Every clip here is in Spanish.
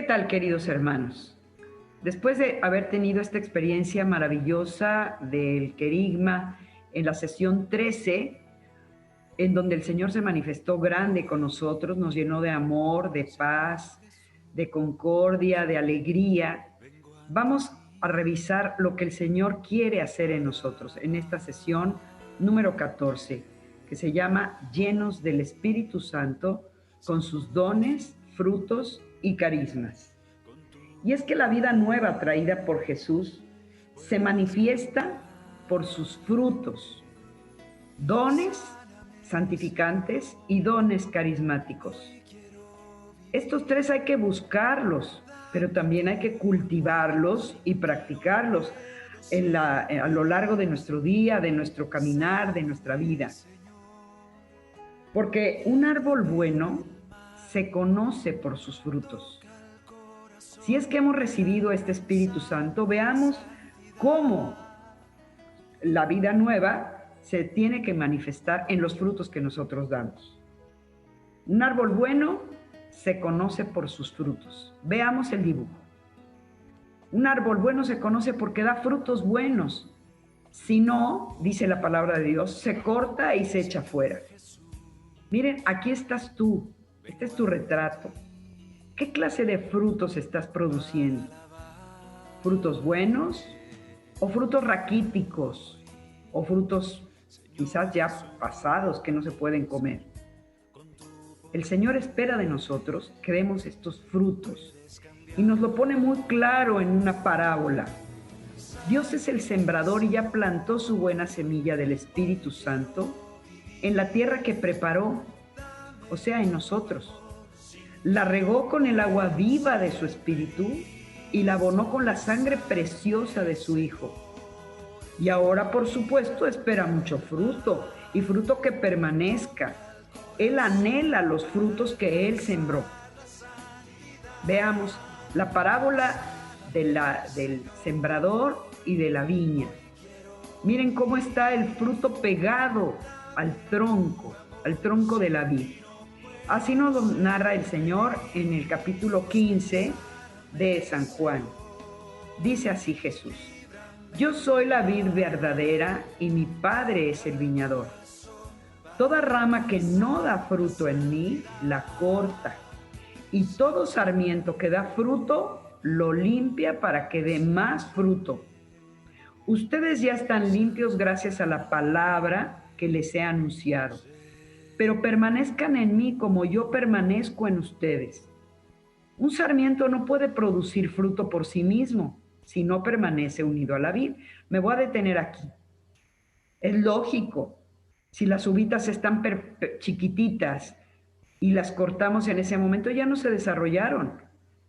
tal, queridos hermanos? Después de haber tenido esta experiencia maravillosa del querigma en la sesión 13, en donde el Señor se manifestó grande con nosotros, nos llenó de amor, de paz, de concordia, de alegría, vamos a revisar lo que el Señor quiere hacer en nosotros en esta sesión número 14, que se llama Llenos del Espíritu Santo con sus dones, frutos y carismas. Y es que la vida nueva traída por Jesús se manifiesta por sus frutos, dones santificantes y dones carismáticos. Estos tres hay que buscarlos, pero también hay que cultivarlos y practicarlos a lo largo de nuestro día, de nuestro caminar, de nuestra vida. Porque un árbol bueno se conoce por sus frutos. Si es que hemos recibido este Espíritu Santo, veamos cómo la vida nueva se tiene que manifestar en los frutos que nosotros damos. Un árbol bueno se conoce por sus frutos. Veamos el dibujo. Un árbol bueno se conoce porque da frutos buenos. Si no, dice la palabra de Dios, se corta y se echa fuera. Miren, aquí estás tú. Este es tu retrato. ¿Qué clase de frutos estás produciendo? ¿Frutos buenos o frutos raquíticos o frutos quizás ya pasados que no se pueden comer? El Señor espera de nosotros que demos estos frutos y nos lo pone muy claro en una parábola. Dios es el sembrador y ya plantó su buena semilla del Espíritu Santo en la tierra que preparó, o sea, en nosotros. La regó con el agua viva de su Espíritu y la abonó con la sangre preciosa de su Hijo. Y ahora, por supuesto, espera mucho fruto y fruto que permanezca. Él anhela los frutos que Él sembró. Veamos la parábola del sembrador y de la viña. Miren cómo está el fruto pegado al tronco de la vid. Así nos lo narra el Señor en el capítulo 15 de San Juan. Dice así Jesús: Yo soy la vid verdadera y mi Padre es el viñador. Toda rama que no da fruto en mí, la corta, y todo sarmiento que da fruto, lo limpia para que dé más fruto. Ustedes ya están limpios gracias a la palabra que les he anunciado. Pero permanezcan en mí como yo permanezco en ustedes. Un sarmiento no puede producir fruto por sí mismo si no permanece unido a la vid. Me voy a detener aquí. Es lógico, si las uvitas están chiquititas y las cortamos en ese momento, ya no se desarrollaron,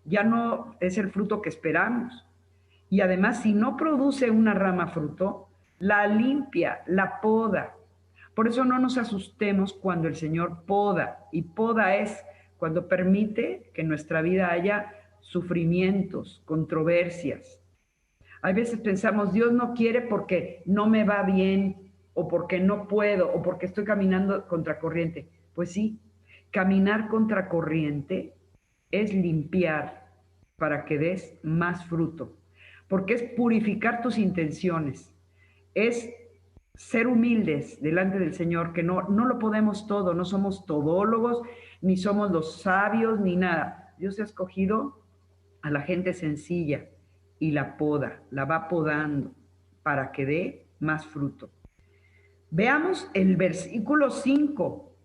ya no es el fruto que esperamos. Y además, si no produce una rama fruto, la limpia, la poda. Por eso no nos asustemos cuando el Señor poda, y poda es cuando permite que en nuestra vida haya sufrimientos, controversias. A veces pensamos, Dios no quiere porque no me va bien, o porque no puedo, o porque estoy caminando contracorriente. Pues sí, caminar contracorriente es limpiar para que des más fruto, porque es purificar tus intenciones, es ser humildes delante del Señor, que no lo podemos todo, no somos todólogos, ni somos los sabios, ni nada. Dios ha escogido a la gente sencilla y la poda, la va podando para que dé más fruto. Veamos el versículo 5.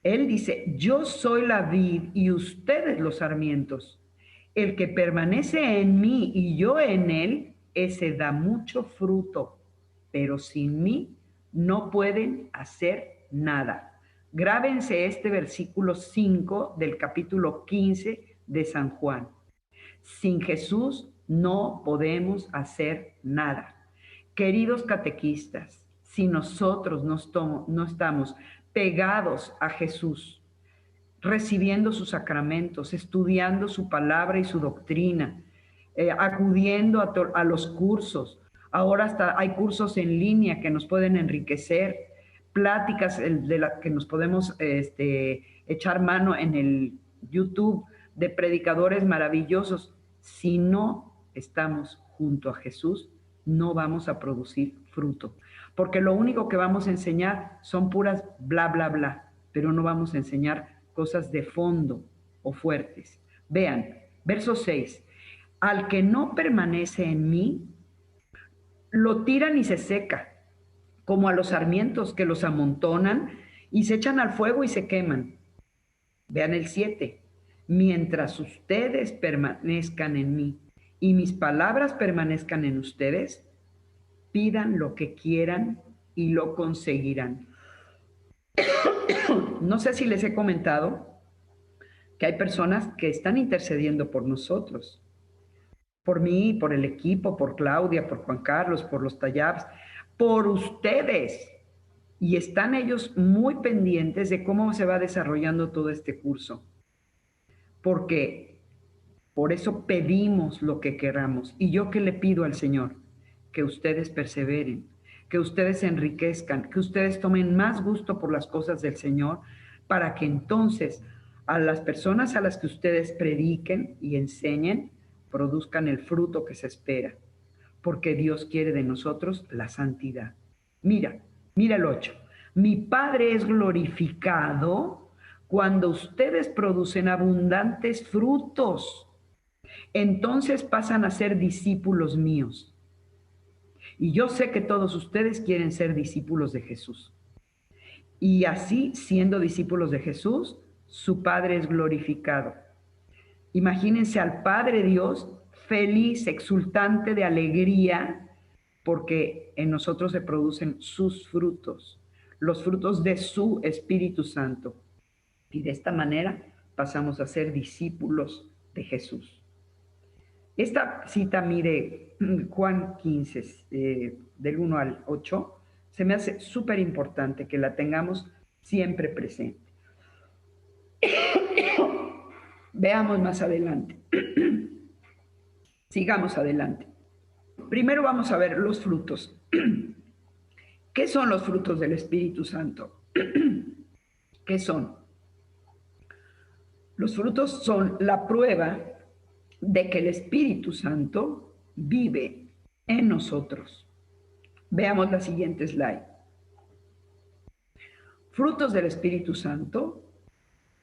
Él dice, yo soy la vid y ustedes los sarmientos. El que permanece en mí y yo en él, ese da mucho fruto, pero sin mí no pueden hacer nada. Grábense este versículo 5 del capítulo 15 de San Juan. Sin Jesús no podemos hacer nada. Queridos catequistas, si nosotros no estamos pegados a Jesús, recibiendo sus sacramentos, estudiando su palabra y su doctrina, acudiendo a los cursos. Ahora hasta hay cursos en línea que nos pueden enriquecer, pláticas de las que nos podemos echar mano en el YouTube de predicadores maravillosos. Si no estamos junto a Jesús, no vamos a producir fruto, porque lo único que vamos a enseñar son puras bla, bla, bla, pero no vamos a enseñar cosas de fondo o fuertes. Vean, verso 6. Al que no permanece en mí, lo tiran y se seca, como a los sarmientos que los amontonan y se echan al fuego y se queman. Vean el 7. Mientras ustedes permanezcan en mí y mis palabras permanezcan en ustedes, pidan lo que quieran y lo conseguirán. No sé si les he comentado que hay personas que están intercediendo por nosotros, por mí, por el equipo, por Claudia, por Juan Carlos, por los Tallabs, por ustedes. Y están ellos muy pendientes de cómo se va desarrollando todo este curso. Porque por eso pedimos lo que queramos. ¿Y yo qué le pido al Señor? Que ustedes perseveren, que ustedes se enriquezcan, que ustedes tomen más gusto por las cosas del Señor, para que entonces a las personas a las que ustedes prediquen y enseñen, produzcan el fruto que se espera, porque Dios quiere de nosotros la santidad. Mira el 8. Mi Padre es glorificado cuando ustedes producen abundantes frutos. Entonces pasan a ser discípulos míos. Y yo sé que todos ustedes quieren ser discípulos de Jesús. Y así, siendo discípulos de Jesús, su Padre es glorificado. Imagínense al Padre Dios feliz, exultante de alegría, porque en nosotros se producen sus frutos, los frutos de su Espíritu Santo. Y de esta manera pasamos a ser discípulos de Jesús. Esta cita, mire, Juan 15, del 1 al 8, se me hace súper importante que la tengamos siempre presente. Veamos más adelante. Sigamos adelante. Primero vamos a ver los frutos. ¿Qué son los frutos del Espíritu Santo? ¿Qué son? Los frutos son la prueba de que el Espíritu Santo vive en nosotros. Veamos la siguiente slide. Frutos del Espíritu Santo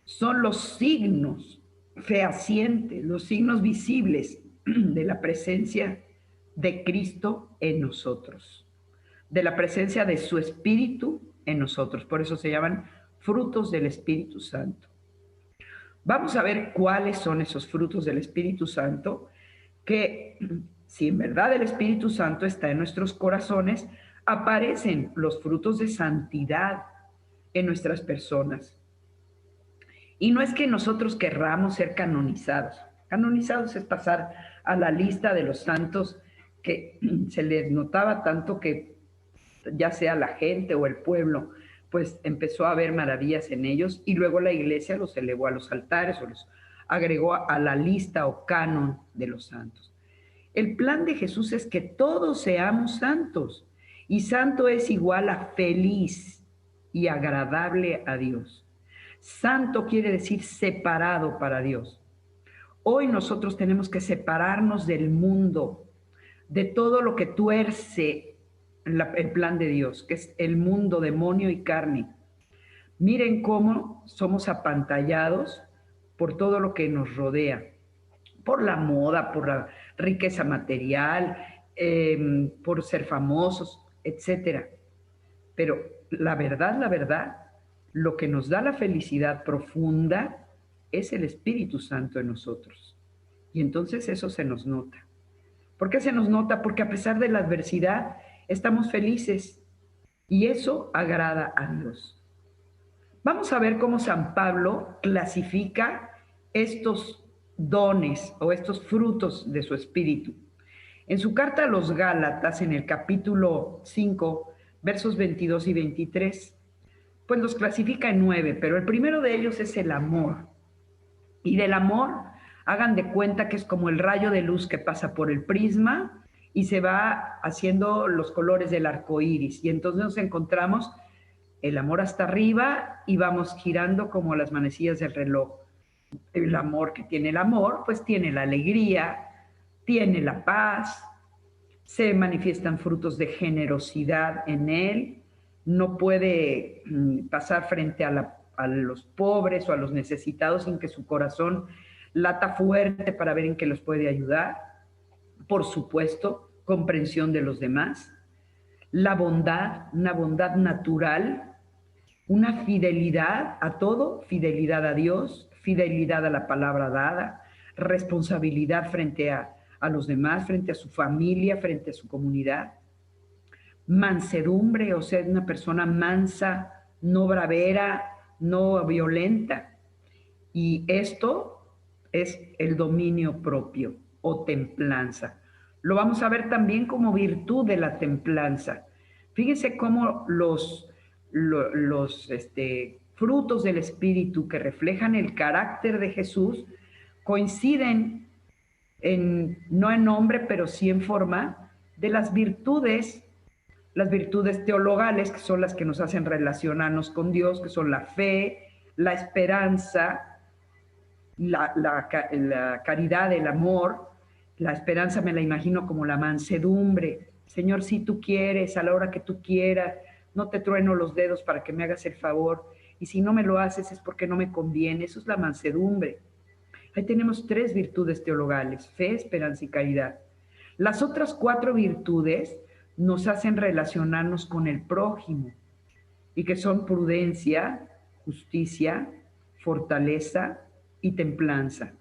son los signos fehacientes, los signos visibles de la presencia de Cristo en nosotros, de la presencia de su Espíritu en nosotros. Por eso se llaman frutos del Espíritu Santo. Vamos a ver cuáles son esos frutos del Espíritu Santo, que si en verdad el Espíritu Santo está en nuestros corazones, aparecen los frutos de santidad en nuestras personas. Y no es que nosotros querramos ser canonizados. Canonizados es pasar a la lista de los santos que se les notaba tanto que ya sea la gente o el pueblo, pues empezó a ver maravillas en ellos, y luego la iglesia los elevó a los altares o los agregó a la lista o canon de los santos. El plan de Jesús es que todos seamos santos, y santo es igual a feliz y agradable a Dios. Santo quiere decir separado para Dios. Hoy nosotros tenemos que separarnos del mundo, de todo lo que tuerce el plan de Dios, que es el mundo, demonio y carne. Miren cómo somos apantallados por todo lo que nos rodea, por la moda, por la riqueza material, por ser famosos, etc. Pero la verdad, lo que nos da la felicidad profunda es el Espíritu Santo en nosotros. Y entonces eso se nos nota. ¿Por qué se nos nota? Porque a pesar de la adversidad, estamos felices, y eso agrada a Dios. Vamos a ver cómo San Pablo clasifica estos dones o estos frutos de su espíritu. En su carta a los Gálatas, en el capítulo 5, versos 22 y 23, pues los clasifica en 9, pero el primero de ellos es el amor. Y del amor, hagan de cuenta que es como el rayo de luz que pasa por el prisma y se va haciendo los colores del arco iris. Y entonces nos encontramos el amor hasta arriba y vamos girando como las manecillas del reloj. El amor que tiene el amor, pues tiene la alegría, tiene la paz, se manifiestan frutos de generosidad en él, no puede pasar frente a los pobres o a los necesitados sin que su corazón lata fuerte para ver en qué los puede ayudar. Por supuesto, comprensión de los demás, la bondad, una bondad natural, una fidelidad a todo, fidelidad a Dios, fidelidad a la palabra dada, responsabilidad frente a los demás, frente a su familia, frente a su comunidad. Mansedumbre, o sea, una persona mansa, no bravera, no violenta. Y esto es el dominio propio o templanza. Lo vamos a ver también como virtud de la templanza. Fíjense cómo los frutos del Espíritu que reflejan el carácter de Jesús coinciden no en nombre, pero sí en forma, de las virtudes teologales, que son las que nos hacen relacionarnos con Dios, que son la fe, la esperanza, la caridad, el amor. La esperanza me la imagino como la mansedumbre. Señor, si tú quieres, a la hora que tú quieras, no te trueno los dedos para que me hagas el favor. Y si no me lo haces es porque no me conviene. Eso es la mansedumbre. Ahí tenemos 3 virtudes teologales: fe, esperanza y caridad. Las otras 4 virtudes nos hacen relacionarnos con el prójimo, y que son prudencia, justicia, fortaleza y templanza.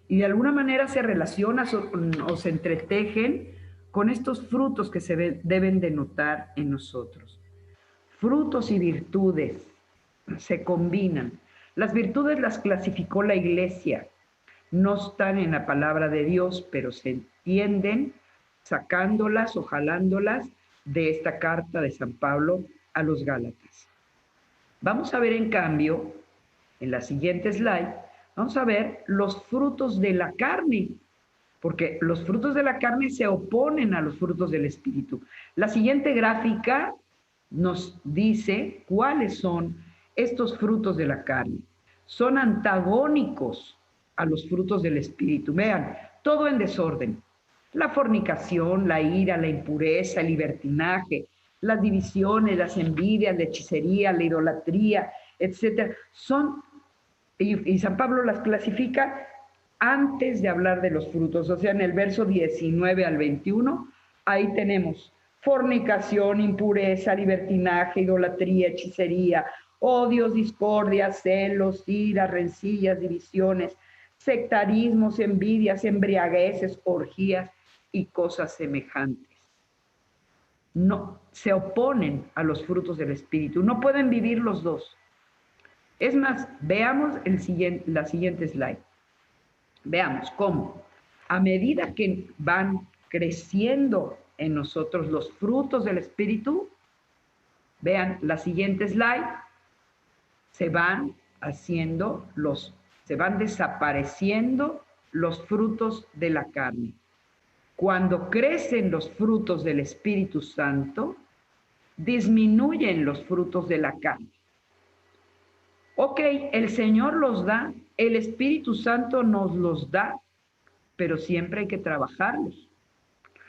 Y de alguna manera se relacionan o se entretejen con estos frutos que se deben de notar en nosotros. Frutos y virtudes se combinan. Las virtudes las clasificó la Iglesia. No están en la palabra de Dios, pero se entienden sacándolas o jalándolas de esta carta de San Pablo a los Gálatas. Vamos a ver, en cambio, en la siguiente slide, vamos a ver los frutos de la carne, porque los frutos de la carne se oponen a los frutos del Espíritu. La siguiente gráfica nos dice cuáles son estos frutos de la carne. Son antagónicos a los frutos del Espíritu. Vean, todo en desorden. La fornicación, la ira, la impureza, el libertinaje, las divisiones, las envidias, la hechicería, la idolatría, etcétera, y San Pablo las clasifica antes de hablar de los frutos. O sea, en el verso 19 al 21, ahí tenemos fornicación, impureza, libertinaje, idolatría, hechicería, odios, discordias, celos, iras, rencillas, divisiones, sectarismos, envidias, embriagueces, orgías y cosas semejantes. No, se oponen a los frutos del Espíritu. No pueden vivir los dos. Es más, veamos la siguiente slide. Veamos cómo, a medida que van creciendo en nosotros los frutos del Espíritu, vean la siguiente slide, se van desapareciendo los frutos de la carne. Cuando crecen los frutos del Espíritu Santo, disminuyen los frutos de la carne. Ok, el Señor los da, el Espíritu Santo nos los da, pero siempre hay que trabajarlos.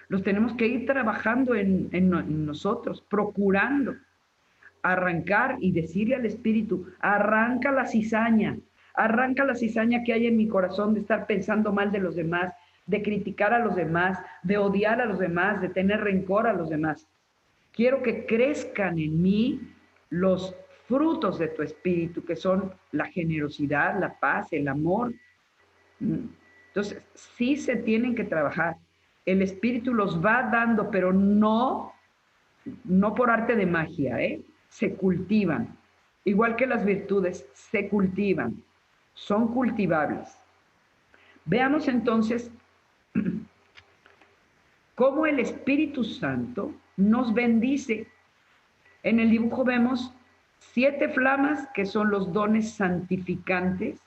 Los tenemos que ir trabajando en nosotros, procurando arrancar y decirle al Espíritu: arranca la cizaña que hay en mi corazón de estar pensando mal de los demás, de criticar a los demás, de odiar a los demás, de tener rencor a los demás. Quiero que crezcan en mí los frutos de tu Espíritu, que son la generosidad, la paz, el amor. Entonces, sí se tienen que trabajar. El Espíritu los va dando, pero no por arte de magia, se cultivan. Igual que las virtudes, se cultivan, son cultivables. Veamos entonces cómo el Espíritu Santo nos bendice. En el dibujo vemos 7 flamas, que son los dones santificantes,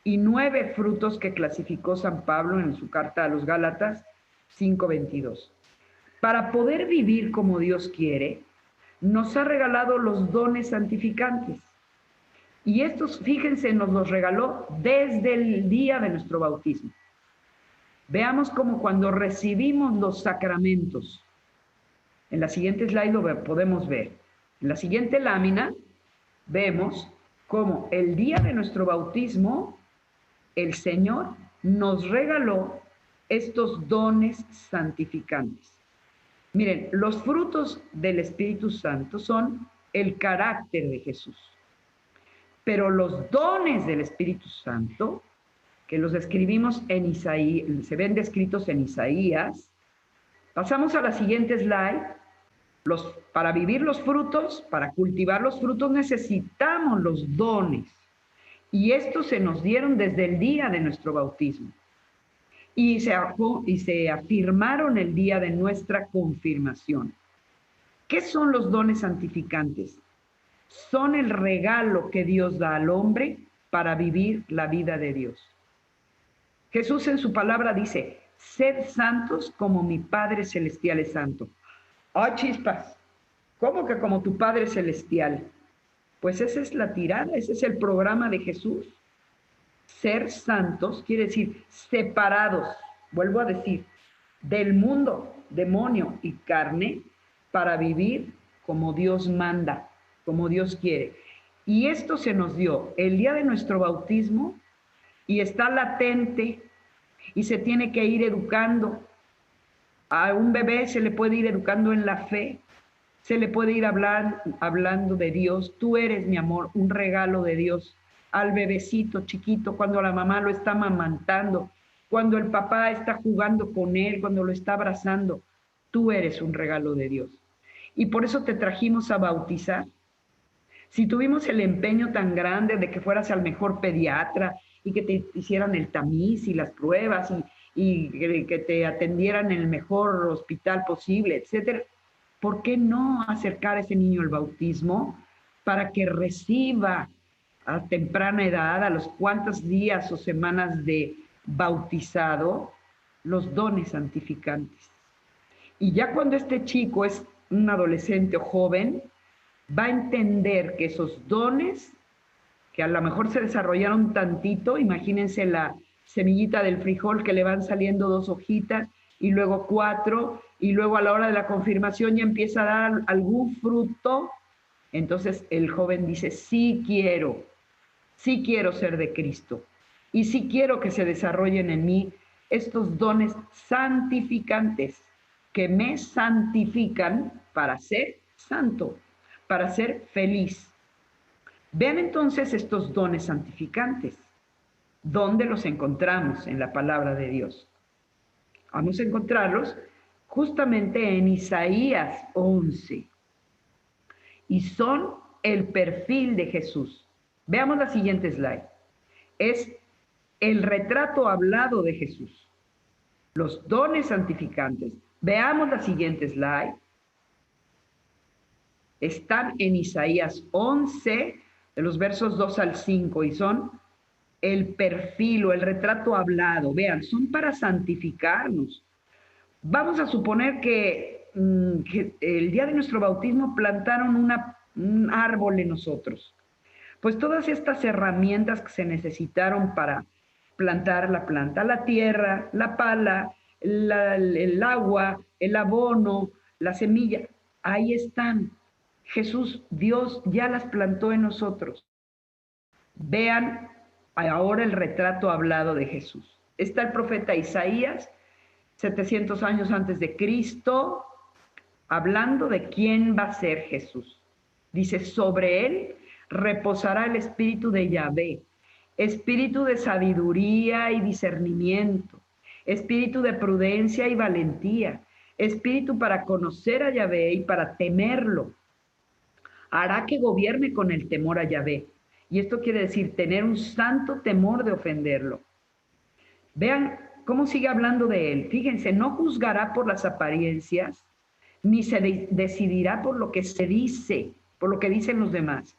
y 9 frutos que clasificó San Pablo en su carta a los Gálatas 5:22. Para poder vivir como Dios quiere, nos ha regalado los dones santificantes. Y estos, fíjense, nos los regaló desde el día de nuestro bautismo. Veamos cómo cuando recibimos los sacramentos, en la siguiente slide lo podemos ver. En la siguiente lámina vemos cómo el día de nuestro bautismo, el Señor nos regaló estos dones santificantes. Miren, los frutos del Espíritu Santo son el carácter de Jesús. Pero los dones del Espíritu Santo, que los describimos en Isaías, se ven descritos en Isaías. Pasamos a la siguiente slide. Para vivir los frutos, para cultivar los frutos, necesitamos los dones. Y estos se nos dieron desde el día de nuestro bautismo. Y se afirmaron el día de nuestra confirmación. ¿Qué son los dones santificantes? Son el regalo que Dios da al hombre para vivir la vida de Dios. Jesús en su palabra dice, sed santos como mi Padre Celestial es santo. ¡Ay, chispas! ¿Cómo que como tu Padre Celestial? Pues esa es la tirada, ese es el programa de Jesús. Ser santos quiere decir separados, vuelvo a decir, del mundo, demonio y carne, para vivir como Dios manda, como Dios quiere. Y esto se nos dio el día de nuestro bautismo y está latente y se tiene que ir educando. A un bebé se le puede ir educando en la fe, se le puede ir hablando de Dios. Tú eres, mi amor, un regalo de Dios. Al bebecito chiquito, cuando la mamá lo está amamantando, cuando el papá está jugando con él, cuando lo está abrazando, tú eres un regalo de Dios. Y por eso te trajimos a bautizar. Si tuvimos el empeño tan grande de que fueras al mejor pediatra y que te hicieran el tamiz y las pruebas y que te atendieran en el mejor hospital posible, etcétera, ¿por qué no acercar a ese niño al bautismo para que reciba a temprana edad, a los cuantos días o semanas de bautizado, los dones santificantes? Y ya cuando este chico es un adolescente o joven, va a entender que esos dones, que a lo mejor se desarrollaron tantito, imagínense la semillita del frijol que le van saliendo 2 hojitas y luego 4, y luego a la hora de la confirmación ya empieza a dar algún fruto. Entonces el joven dice, sí quiero ser de Cristo y sí quiero que se desarrollen en mí estos dones santificantes que me santifican para ser santo, para ser feliz. Vean entonces estos dones santificantes. ¿Dónde los encontramos en la palabra de Dios? Vamos a encontrarlos justamente en Isaías 11. Y son el perfil de Jesús. Veamos la siguiente slide. Es el retrato hablado de Jesús. Los dones santificantes. Veamos la siguiente slide. Están en Isaías 11, de los versos 2 al 5, y son el perfil o el retrato hablado. Vean, son para santificarnos. Vamos a suponer que el día de nuestro bautismo plantaron un árbol en nosotros. Pues todas estas herramientas que se necesitaron para plantar la planta, la tierra, la pala, el agua, el abono, la semilla, ahí están. Jesús, Dios ya las plantó en nosotros. Vean ahora el retrato hablado de Jesús. Está el profeta Isaías, 700 años antes de Cristo, hablando de quién va a ser Jesús. Dice, sobre él reposará el espíritu de Yahvé, espíritu de sabiduría y discernimiento, espíritu de prudencia y valentía, espíritu para conocer a Yahvé y para temerlo. Hará que gobierne con el temor a Yahvé. Y esto quiere decir tener un santo temor de ofenderlo. Vean cómo sigue hablando de él. Fíjense, no juzgará por las apariencias, ni se decidirá por lo que se dice, por lo que dicen los demás,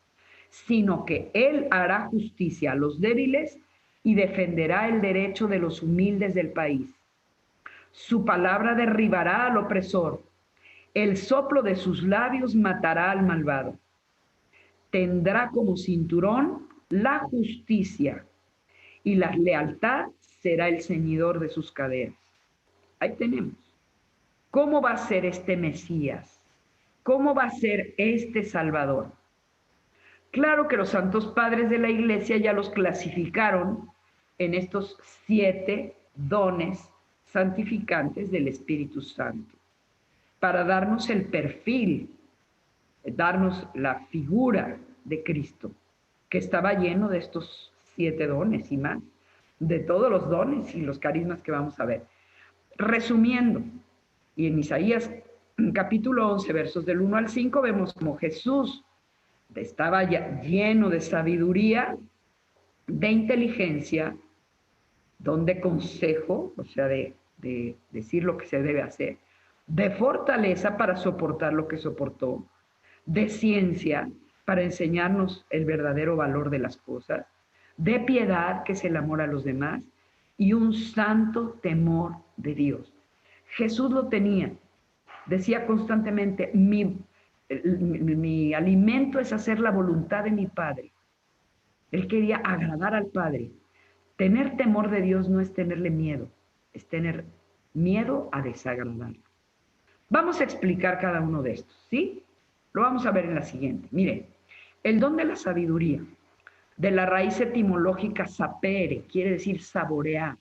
sino que él hará justicia a los débiles y defenderá el derecho de los humildes del país. Su palabra derribará al opresor. El soplo de sus labios matará al malvado. Tendrá como cinturón la justicia y la lealtad será el ceñidor de sus caderas. Ahí tenemos. ¿Cómo va a ser este Mesías? ¿Cómo va a ser este Salvador? Claro que los santos padres de la Iglesia ya los clasificaron en estos 7 dones santificantes del Espíritu Santo, para darnos el perfil, darnos la figura de Cristo, que estaba lleno de estos 7 dones y más, de todos los dones y los carismas que vamos a ver. Resumiendo, y en Isaías capítulo 11, versos del 1 al 5, vemos como Jesús estaba ya lleno de sabiduría, de inteligencia, don de consejo, o sea, de decir lo que se debe hacer, de fortaleza para soportar lo que soportó, de ciencia para enseñarnos el verdadero valor de las cosas, de piedad, que es el amor a los demás, y un santo temor de Dios. Jesús lo tenía, decía constantemente, mi alimento es hacer la voluntad de mi Padre. Él quería agradar al Padre. Tener temor de Dios no es tenerle miedo, es tener miedo a desagradarlo. Vamos a explicar cada uno de estos, ¿sí? Lo vamos a ver en la siguiente. Mire, el don de la sabiduría, de la raíz etimológica sapere, quiere decir saborear,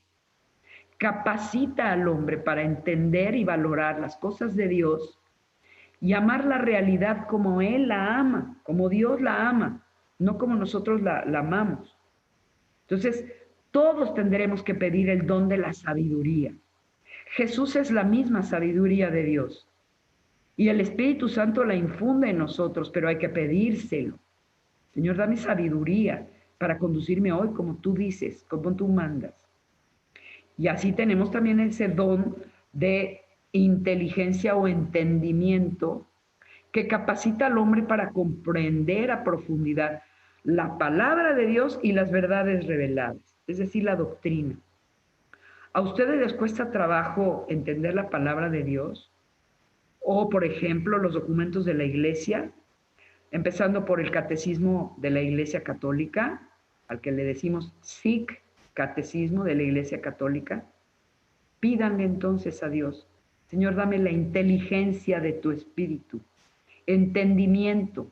capacita al hombre para entender y valorar las cosas de Dios y amar la realidad como Él la ama, como Dios la ama, no como nosotros la amamos. Entonces, todos tendremos que pedir el don de la sabiduría. Jesús es la misma sabiduría de Dios y el Espíritu Santo la infunde en nosotros, pero hay que pedírselo. Señor, dame sabiduría para conducirme hoy como tú dices, como tú mandas. Y así tenemos también ese don de inteligencia o entendimiento que capacita al hombre para comprender a profundidad la palabra de Dios y las verdades reveladas, es decir, la doctrina. ¿A ustedes les cuesta trabajo entender la palabra de Dios? O, por ejemplo, los documentos de la Iglesia, empezando por el Catecismo de la Iglesia Católica, al que le decimos SIC, Catecismo de la Iglesia Católica. Pídanle entonces a Dios, Señor, dame la inteligencia de tu espíritu, entendimiento,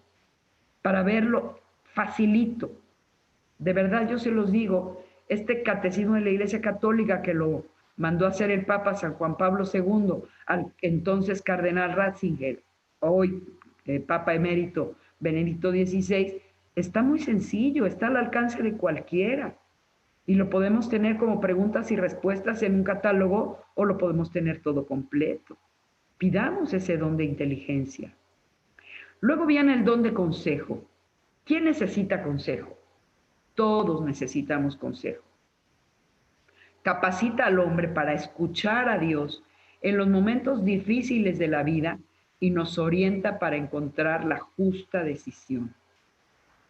para verlo facilito. De verdad, yo se los digo, este catecismo de la Iglesia Católica que lo mandó a hacer el Papa San Juan Pablo II, al entonces cardenal Ratzinger, hoy Papa emérito Benedicto XVI, está muy sencillo, está al alcance de cualquiera. Y lo podemos tener como preguntas y respuestas en un catálogo o lo podemos tener todo completo. Pidamos ese don de inteligencia. Luego viene el don de consejo. ¿Quién necesita consejo? Todos necesitamos consejo. Capacita al hombre para escuchar a Dios en los momentos difíciles de la vida y nos orienta para encontrar la justa decisión.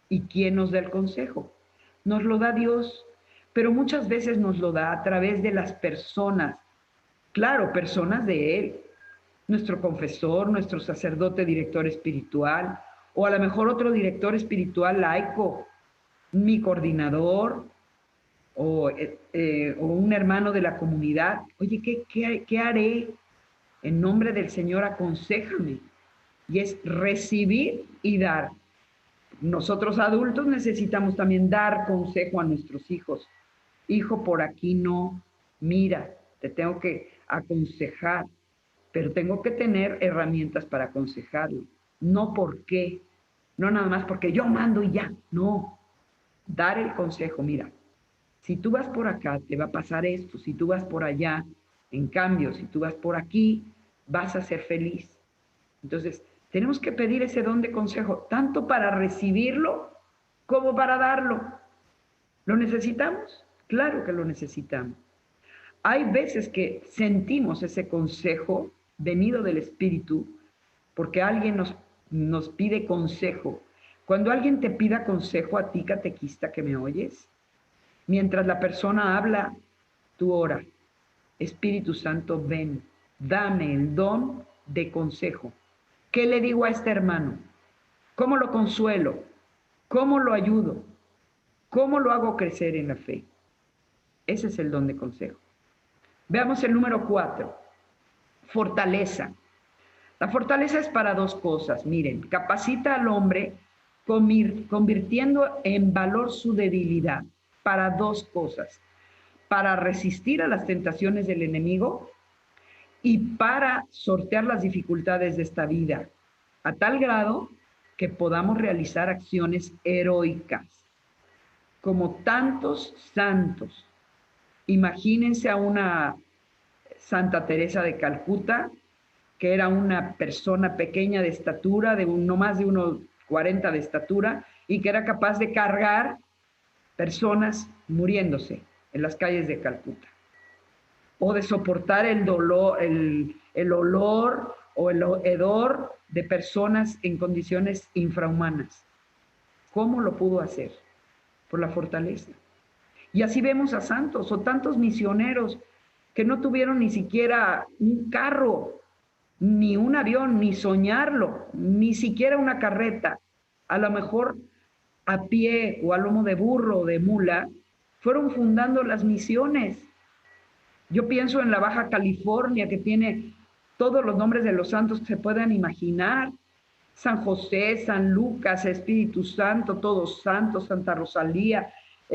¿Y quién nos da el consejo? Nos lo da Dios, pero muchas veces nos lo da a través de las personas. Claro, personas de Él. Nuestro confesor, nuestro sacerdote director espiritual, o a lo mejor otro director espiritual laico, mi coordinador, o un hermano de la comunidad. Oye, ¿qué haré? En nombre del Señor, aconséjame. Y es recibir y dar. Nosotros adultos necesitamos también dar consejo a nuestros hijos. Hijo, por aquí no, mira, te tengo que aconsejar, pero tengo que tener herramientas para aconsejarlo. No por qué, no nada más porque yo mando y ya, no. Dar el consejo, mira, si tú vas por acá, te va a pasar esto, si tú vas por allá, en cambio, si tú vas por aquí, vas a ser feliz. Entonces, tenemos que pedir ese don de consejo, tanto para recibirlo como para darlo. ¿Lo necesitamos? Claro que lo necesitamos. Hay veces que sentimos ese consejo venido del Espíritu porque alguien nos pide consejo. Cuando alguien te pida consejo a ti, catequista, que me oyes, mientras la persona habla, tú ora. Espíritu Santo, ven, dame el don de consejo. ¿Qué le digo a este hermano? ¿Cómo lo consuelo? ¿Cómo lo ayudo? ¿Cómo lo hago crecer en la fe? Ese es el don de consejo. Veamos el número 4, fortaleza. La fortaleza es para dos cosas, miren, capacita al hombre convirtiendo en valor su debilidad, para dos cosas, para resistir a las tentaciones del enemigo y para sortear las dificultades de esta vida, a tal grado que podamos realizar acciones heroicas, como tantos santos. Imagínense a una Santa Teresa de Calcuta, que era una persona pequeña de estatura, no más de 1,40 de estatura, y que era capaz de cargar personas muriéndose en las calles de Calcuta, o de soportar el dolor, el olor o el hedor de personas en condiciones infrahumanas. ¿Cómo lo pudo hacer? Por la fortaleza. Y así vemos a santos o tantos misioneros que no tuvieron ni siquiera un carro, ni un avión, ni soñarlo, ni siquiera una carreta. A lo mejor a pie o a lomo de burro o de mula, fueron fundando las misiones. Yo pienso en la Baja California, que tiene todos los nombres de los santos que se puedan imaginar. San José, San Lucas, Espíritu Santo, todos santos, Santa Rosalía,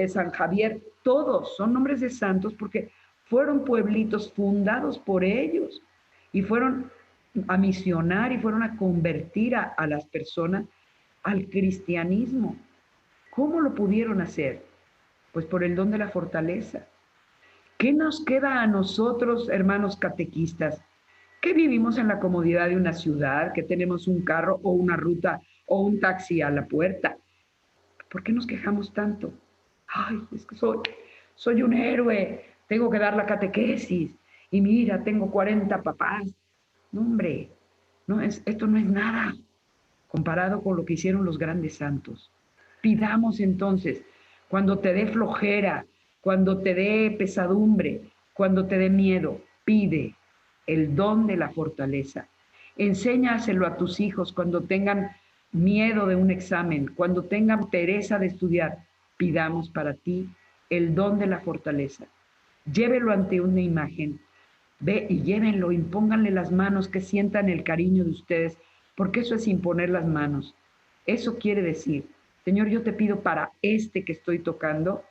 San Javier, todos son nombres de santos porque fueron pueblitos fundados por ellos y fueron a misionar y fueron a convertir a las personas al cristianismo. ¿Cómo lo pudieron hacer? Pues por el don de la fortaleza. ¿Qué nos queda a nosotros, hermanos catequistas, que vivimos en la comodidad de una ciudad, que tenemos un carro o una ruta o un taxi a la puerta? ¿Por qué nos quejamos tanto? Ay, es que soy un héroe, tengo que dar la catequesis y mira, tengo 40 papás. No, hombre, esto no es nada comparado con lo que hicieron los grandes santos. Pidamos entonces, cuando te dé flojera, cuando te dé pesadumbre, cuando te dé miedo, pide el don de la fortaleza. Enséñaselo a tus hijos cuando tengan miedo de un examen, cuando tengan pereza de estudiar. Pidamos para ti el don de la fortaleza. Llévelo ante una imagen. Ve y llévenlo, impónganle las manos, que sientan el cariño de ustedes, porque eso es imponer las manos. Eso quiere decir, Señor, yo te pido para este que estoy tocando,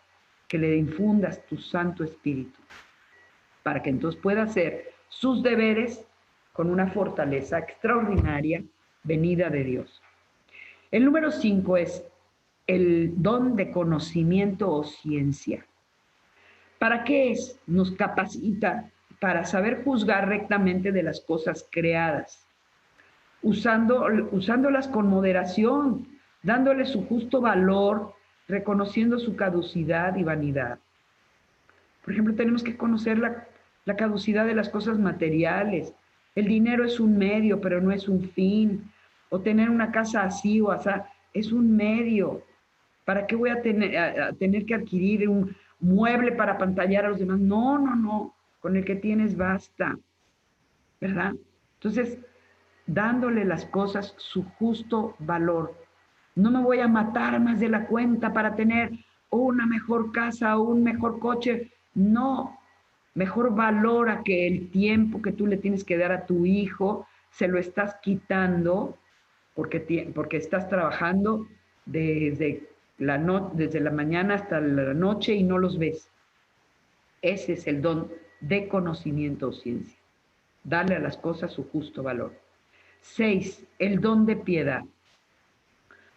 que le infundas tu Santo Espíritu, para que entonces pueda hacer sus deberes con una fortaleza extraordinaria venida de Dios. El número 5 es el don de conocimiento o ciencia. ¿Para qué es? Nos capacita para saber juzgar rectamente de las cosas creadas, usándolas con moderación, dándole su justo valor, reconociendo su caducidad y vanidad. Por ejemplo, tenemos que conocer la caducidad de las cosas materiales. El dinero es un medio, pero no es un fin. O tener una casa así o así, es un medio. ¿Para qué voy a tener que adquirir un mueble para apantallar a los demás? No, no, no. Con el que tienes basta. ¿Verdad? Entonces, dándole las cosas su justo valor. No me voy a matar más de la cuenta para tener una mejor casa o un mejor coche. No, mejor valora que el tiempo que tú le tienes que dar a tu hijo se lo estás quitando porque estás trabajando desde la mañana hasta la noche y no los ves. Ese es el don de conocimiento o ciencia. Darle a las cosas su justo valor. 6, el don de piedad.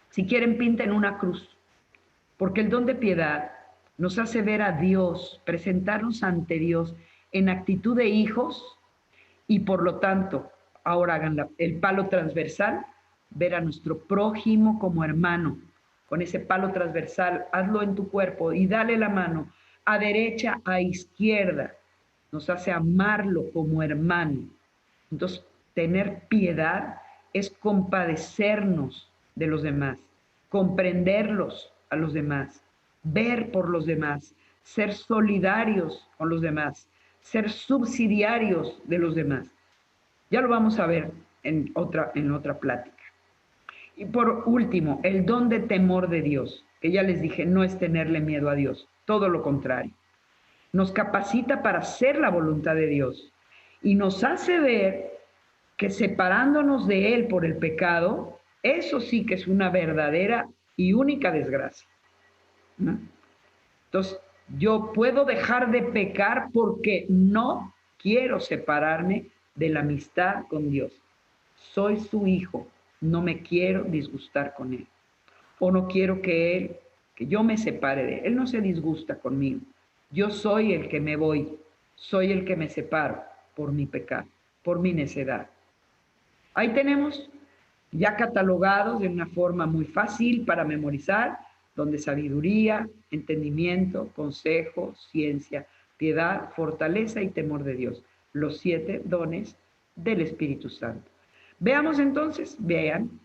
Si quieren, pinten una cruz, porque el don de piedad nos hace ver a Dios, presentarnos ante Dios en actitud de hijos y por lo tanto, ahora hagan el palo transversal, ver a nuestro prójimo como hermano. Con ese palo transversal, hazlo en tu cuerpo y dale la mano a derecha, a izquierda. Nos hace amarlo como hermano. Entonces, tener piedad es compadecernos de los demás, comprenderlos a los demás, ver por los demás, ser solidarios con los demás, ser subsidiarios de los demás. Ya lo vamos a ver en otra plática. Y por último, el don de temor de Dios, que ya les dije, no es tenerle miedo a Dios, todo lo contrario. Nos capacita para hacer la voluntad de Dios y nos hace ver que separándonos de Él por el pecado, eso sí que es una verdadera y única desgracia, ¿no? Entonces, yo puedo dejar de pecar porque no quiero separarme de la amistad con Dios. Soy su hijo, no me quiero disgustar con Él. O no quiero que yo me separe de Él. Él no se disgusta conmigo. Yo soy el que me voy, soy el que me separo por mi pecado, por mi necedad. Ahí tenemos ya catalogados de una forma muy fácil para memorizar, donde sabiduría, entendimiento, consejo, ciencia, piedad, fortaleza y temor de Dios, los 7 dones del Espíritu Santo. Veamos entonces, vean,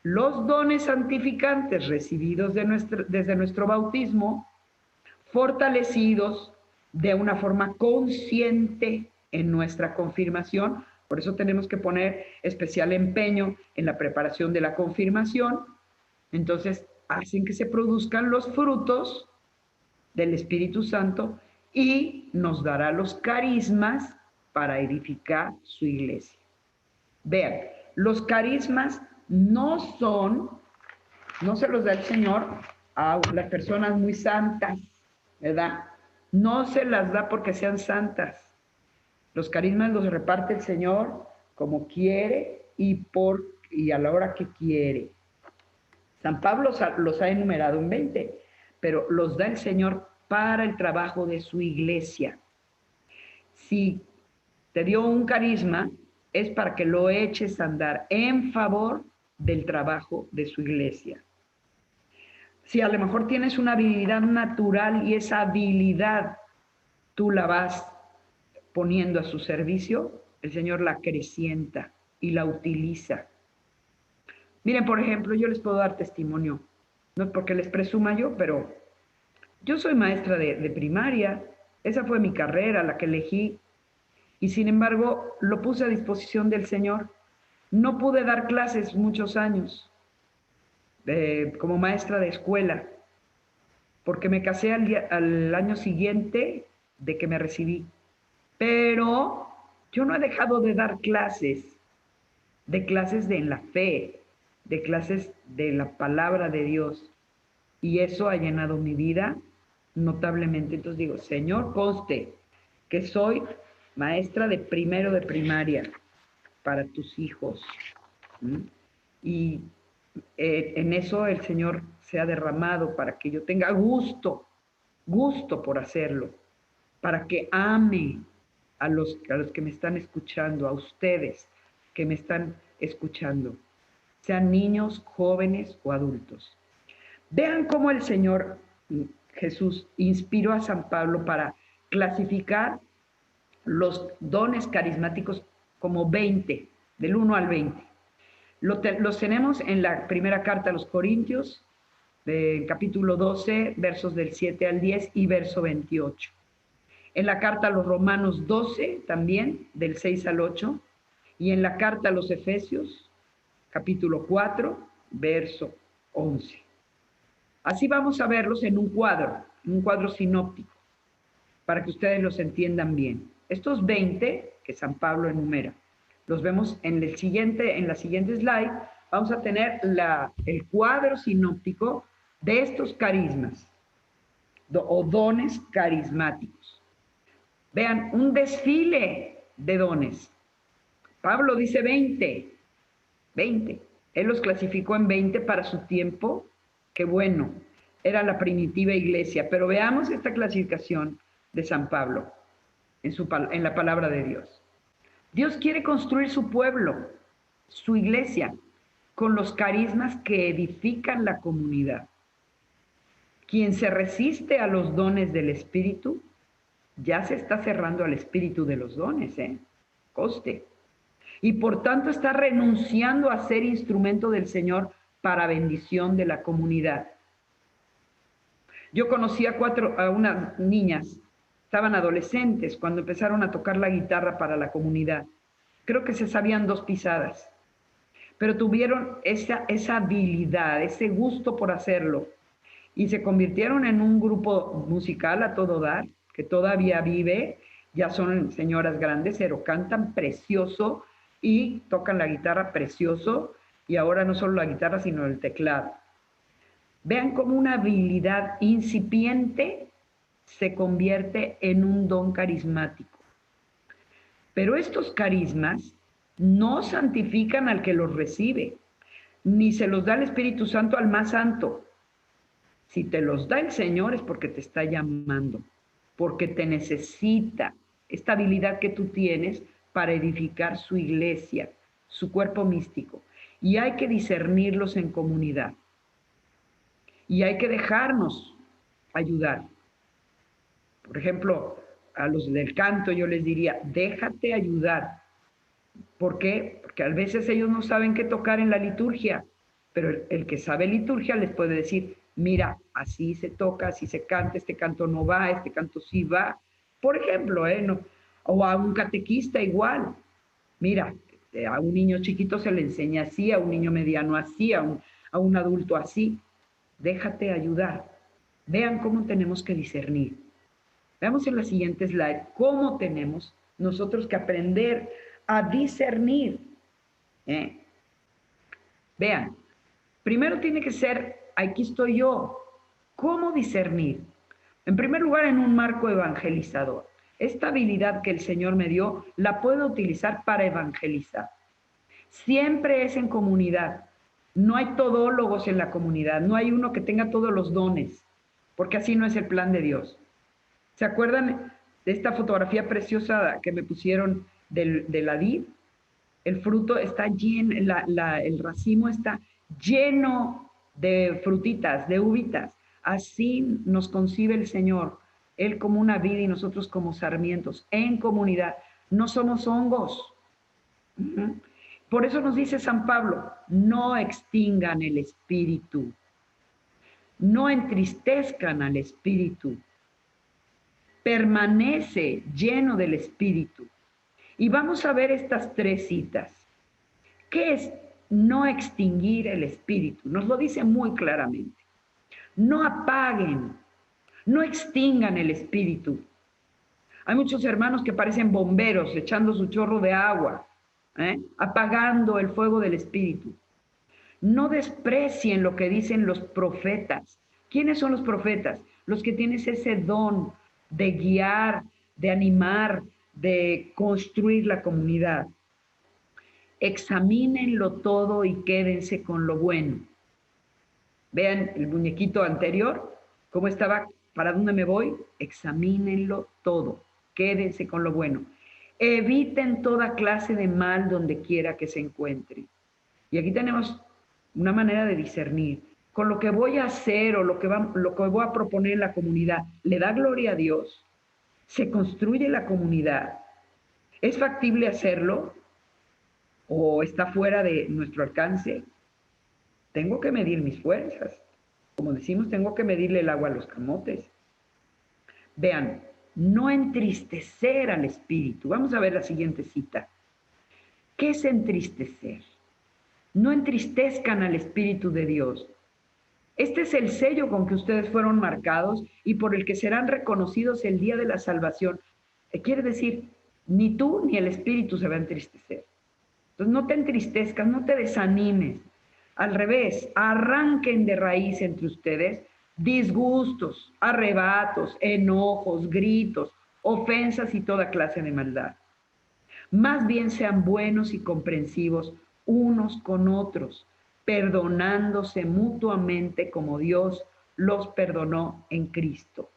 los dones santificantes recibidos desde nuestro bautismo, fortalecidos de una forma consciente en nuestra confirmación. Por eso tenemos que poner especial empeño en la preparación de la confirmación. Entonces, hacen que se produzcan los frutos del Espíritu Santo y nos dará los carismas para edificar su iglesia. Vean, los carismas no se los da el Señor a las personas muy santas, ¿verdad? No se las da porque sean santas. Los carismas los reparte el Señor como quiere y a la hora que quiere. San Pablo los ha enumerado en 20, pero los da el Señor para el trabajo de su iglesia. Si te dio un carisma, es para que lo eches a andar en favor del trabajo de su iglesia. Si a lo mejor tienes una habilidad natural y esa habilidad tú la vas poniendo a su servicio, el Señor la acrecienta y la utiliza. Miren, por ejemplo, yo les puedo dar testimonio, no es porque les presuma yo, pero yo soy maestra de primaria, esa fue mi carrera, la que elegí, y sin embargo lo puse a disposición del Señor. No pude dar clases muchos años como maestra de escuela, porque me casé al año siguiente de que me recibí. Pero yo no he dejado de dar clases en la fe, de clases de la palabra de Dios. Y eso ha llenado mi vida notablemente. Entonces digo, Señor, conste que soy maestra de primero de primaria para tus hijos. Y en eso el Señor se ha derramado para que yo tenga gusto por hacerlo, para que ame a los que me están escuchando, a ustedes que me están escuchando, sean niños, jóvenes o adultos. Vean cómo el Señor Jesús inspiró a San Pablo para clasificar los dones carismáticos como 20, del 1 al 20. Los tenemos en la primera carta a los Corintios, capítulo 12, versos del 7 al 10 y verso 28. En la carta a los Romanos 12, también, del 6 al 8. Y en la carta a los Efesios, capítulo 4, verso 11. Así vamos a verlos en un cuadro sinóptico, para que ustedes los entiendan bien. Estos 20 que San Pablo enumera, los vemos en la siguiente slide. Vamos a tener el cuadro sinóptico de estos carismas o dones carismáticos. Vean, un desfile de dones. Pablo dice 20. Él los clasificó en 20 para su tiempo, que bueno, era la primitiva iglesia. Pero veamos esta clasificación de San Pablo en la palabra de Dios. Dios quiere construir su pueblo, su iglesia, con los carismas que edifican la comunidad. Quien se resiste a los dones del Espíritu, ya se está cerrando al espíritu de los dones, Coste. Y por tanto está renunciando a ser instrumento del Señor para bendición de la comunidad. Yo conocí a unas niñas, estaban adolescentes cuando empezaron a tocar la guitarra para la comunidad. Creo que se sabían 2 pisadas. pero tuvieron esa habilidad, ese gusto por hacerlo. Y se convirtieron en un grupo musical a todo dar, que todavía vive, ya son señoras grandes, pero cantan precioso y tocan la guitarra precioso, y ahora no solo la guitarra, sino el teclado. Vean cómo una habilidad incipiente se convierte en un don carismático. Pero estos carismas no santifican al que los recibe, ni se los da el Espíritu Santo al más santo. Si te los da el Señor es porque te está llamando, porque te necesita esta habilidad que tú tienes para edificar su iglesia, su cuerpo místico. Y hay que discernirlos en comunidad. Y hay que dejarnos ayudar. Por ejemplo, a los del canto yo les diría, déjate ayudar. ¿Por qué? Porque a veces ellos no saben qué tocar en la liturgia, pero el que sabe liturgia les puede decir, mira, así se toca, así se canta, este canto no va, este canto sí va. Por ejemplo, no, o a un catequista igual. Mira, a un niño chiquito se le enseña así, a un niño mediano así, a un adulto así. Déjate ayudar. Vean cómo tenemos que discernir. Veamos en la siguiente slide cómo tenemos nosotros que aprender a discernir. Vean, primero tiene que ser, aquí estoy yo. ¿Cómo discernir? En primer lugar, en un marco evangelizador. Esta habilidad que el Señor me dio, la puedo utilizar para evangelizar. Siempre es en comunidad. No hay todólogos en la comunidad. No hay uno que tenga todos los dones, porque así no es el plan de Dios. ¿Se acuerdan de esta fotografía preciosa que me pusieron de la vid? El fruto está lleno, el racimo está lleno de frutitas, de uvitas. Así nos concibe el Señor. Él como una vid y nosotros como sarmientos, en comunidad. No somos hongos. Por eso nos dice San Pablo, no extingan el espíritu. No entristezcan al espíritu. Permanece lleno del espíritu. Y vamos a ver estas tres citas. ¿Qué es no extinguir el espíritu? Nos lo dice muy claramente. No apaguen, no extingan el espíritu. Hay muchos hermanos que parecen bomberos echando su chorro de agua, apagando el fuego del espíritu. No desprecien lo que dicen los profetas. ¿Quiénes son los profetas? Los que tienen ese don de guiar, de animar, de construir la comunidad. Examínenlo todo y quédense con lo bueno. Vean el muñequito anterior, cómo estaba, ¿para dónde me voy? Examínenlo todo, quédense con lo bueno. Eviten toda clase de mal donde quiera que se encuentre. Y aquí tenemos una manera de discernir. Con lo que voy a hacer o lo que voy a proponer en la comunidad, ¿le da gloria a Dios? ¿Se construye la comunidad? ¿Es factible hacerlo? ¿O está fuera de nuestro alcance? Tengo que medir mis fuerzas. Como decimos, tengo que medirle el agua a los camotes. Vean, no entristecer al espíritu. Vamos a ver la siguiente cita. ¿Qué es entristecer? No entristezcan al Espíritu de Dios. Este es el sello con que ustedes fueron marcados y por el que serán reconocidos el día de la salvación. Quiere decir, ni tú ni el Espíritu se va a entristecer. Entonces no te entristezcas, no te desanimes. Al revés, arranquen de raíz entre ustedes disgustos, arrebatos, enojos, gritos, ofensas y toda clase de maldad. Más bien sean buenos y comprensivos unos con otros, perdonándose mutuamente como Dios los perdonó en Cristo.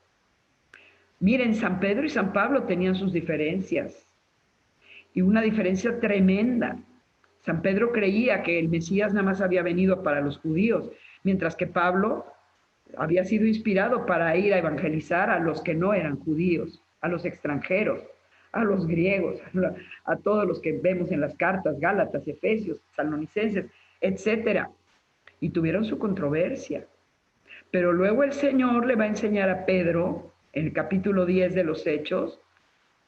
Miren, San Pedro y San Pablo tenían sus diferencias, y una diferencia tremenda. San Pedro creía que el Mesías nada más había venido para los judíos, mientras que Pablo había sido inspirado para ir a evangelizar a los que no eran judíos, a los extranjeros, a los griegos, a todos los que vemos en las cartas, Gálatas, Efesios, Tesalonicenses, etc. Y tuvieron su controversia. Pero luego el Señor le va a enseñar a Pedro, en el capítulo 10 de los Hechos,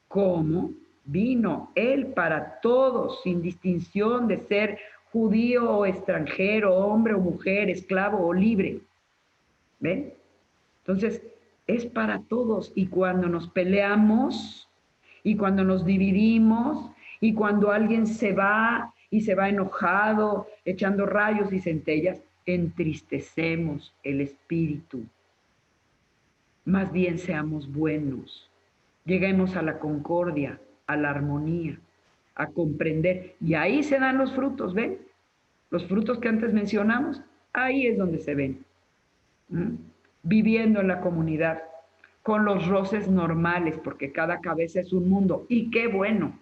cómo vino Él para todos, sin distinción de ser judío o extranjero, hombre o mujer, esclavo o libre. ¿Ven? Entonces, es para todos. Y cuando nos peleamos, y cuando nos dividimos, y cuando alguien se va y se va enojado, echando rayos y centellas, entristecemos el espíritu. Más bien seamos buenos. Lleguemos a la concordia, a la armonía, a comprender. Y ahí se dan los frutos, ¿ven? Los frutos que antes mencionamos, ahí es donde se ven. Viviendo en la comunidad, con los roces normales, porque cada cabeza es un mundo. Y qué bueno.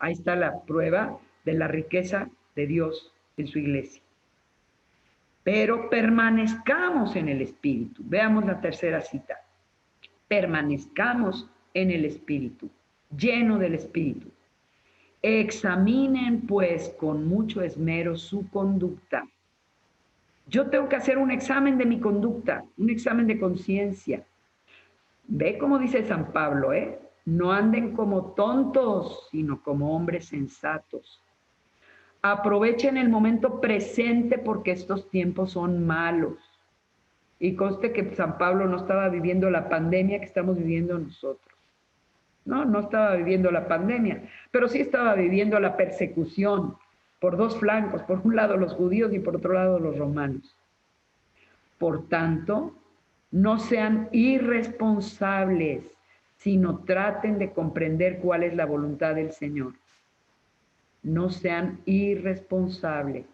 Ahí está la prueba de la riqueza de Dios en su iglesia. Pero permanezcamos en el Espíritu. Veamos la tercera cita. Permanezcamos en el Espíritu, lleno del Espíritu. Examinen pues con mucho esmero su conducta. Yo tengo que hacer un examen de mi conducta, un examen de conciencia. Ve como dice San Pablo, no anden como tontos, sino como hombres sensatos. Aprovechen el momento presente porque estos tiempos son malos. Y conste que San Pablo no estaba viviendo la pandemia que estamos viviendo nosotros. No estaba viviendo la pandemia, pero sí estaba viviendo la persecución por dos flancos, por un lado los judíos y por otro lado los romanos. Por tanto, no sean irresponsables, sino traten de comprender cuál es la voluntad del Señor. No sean irresponsables.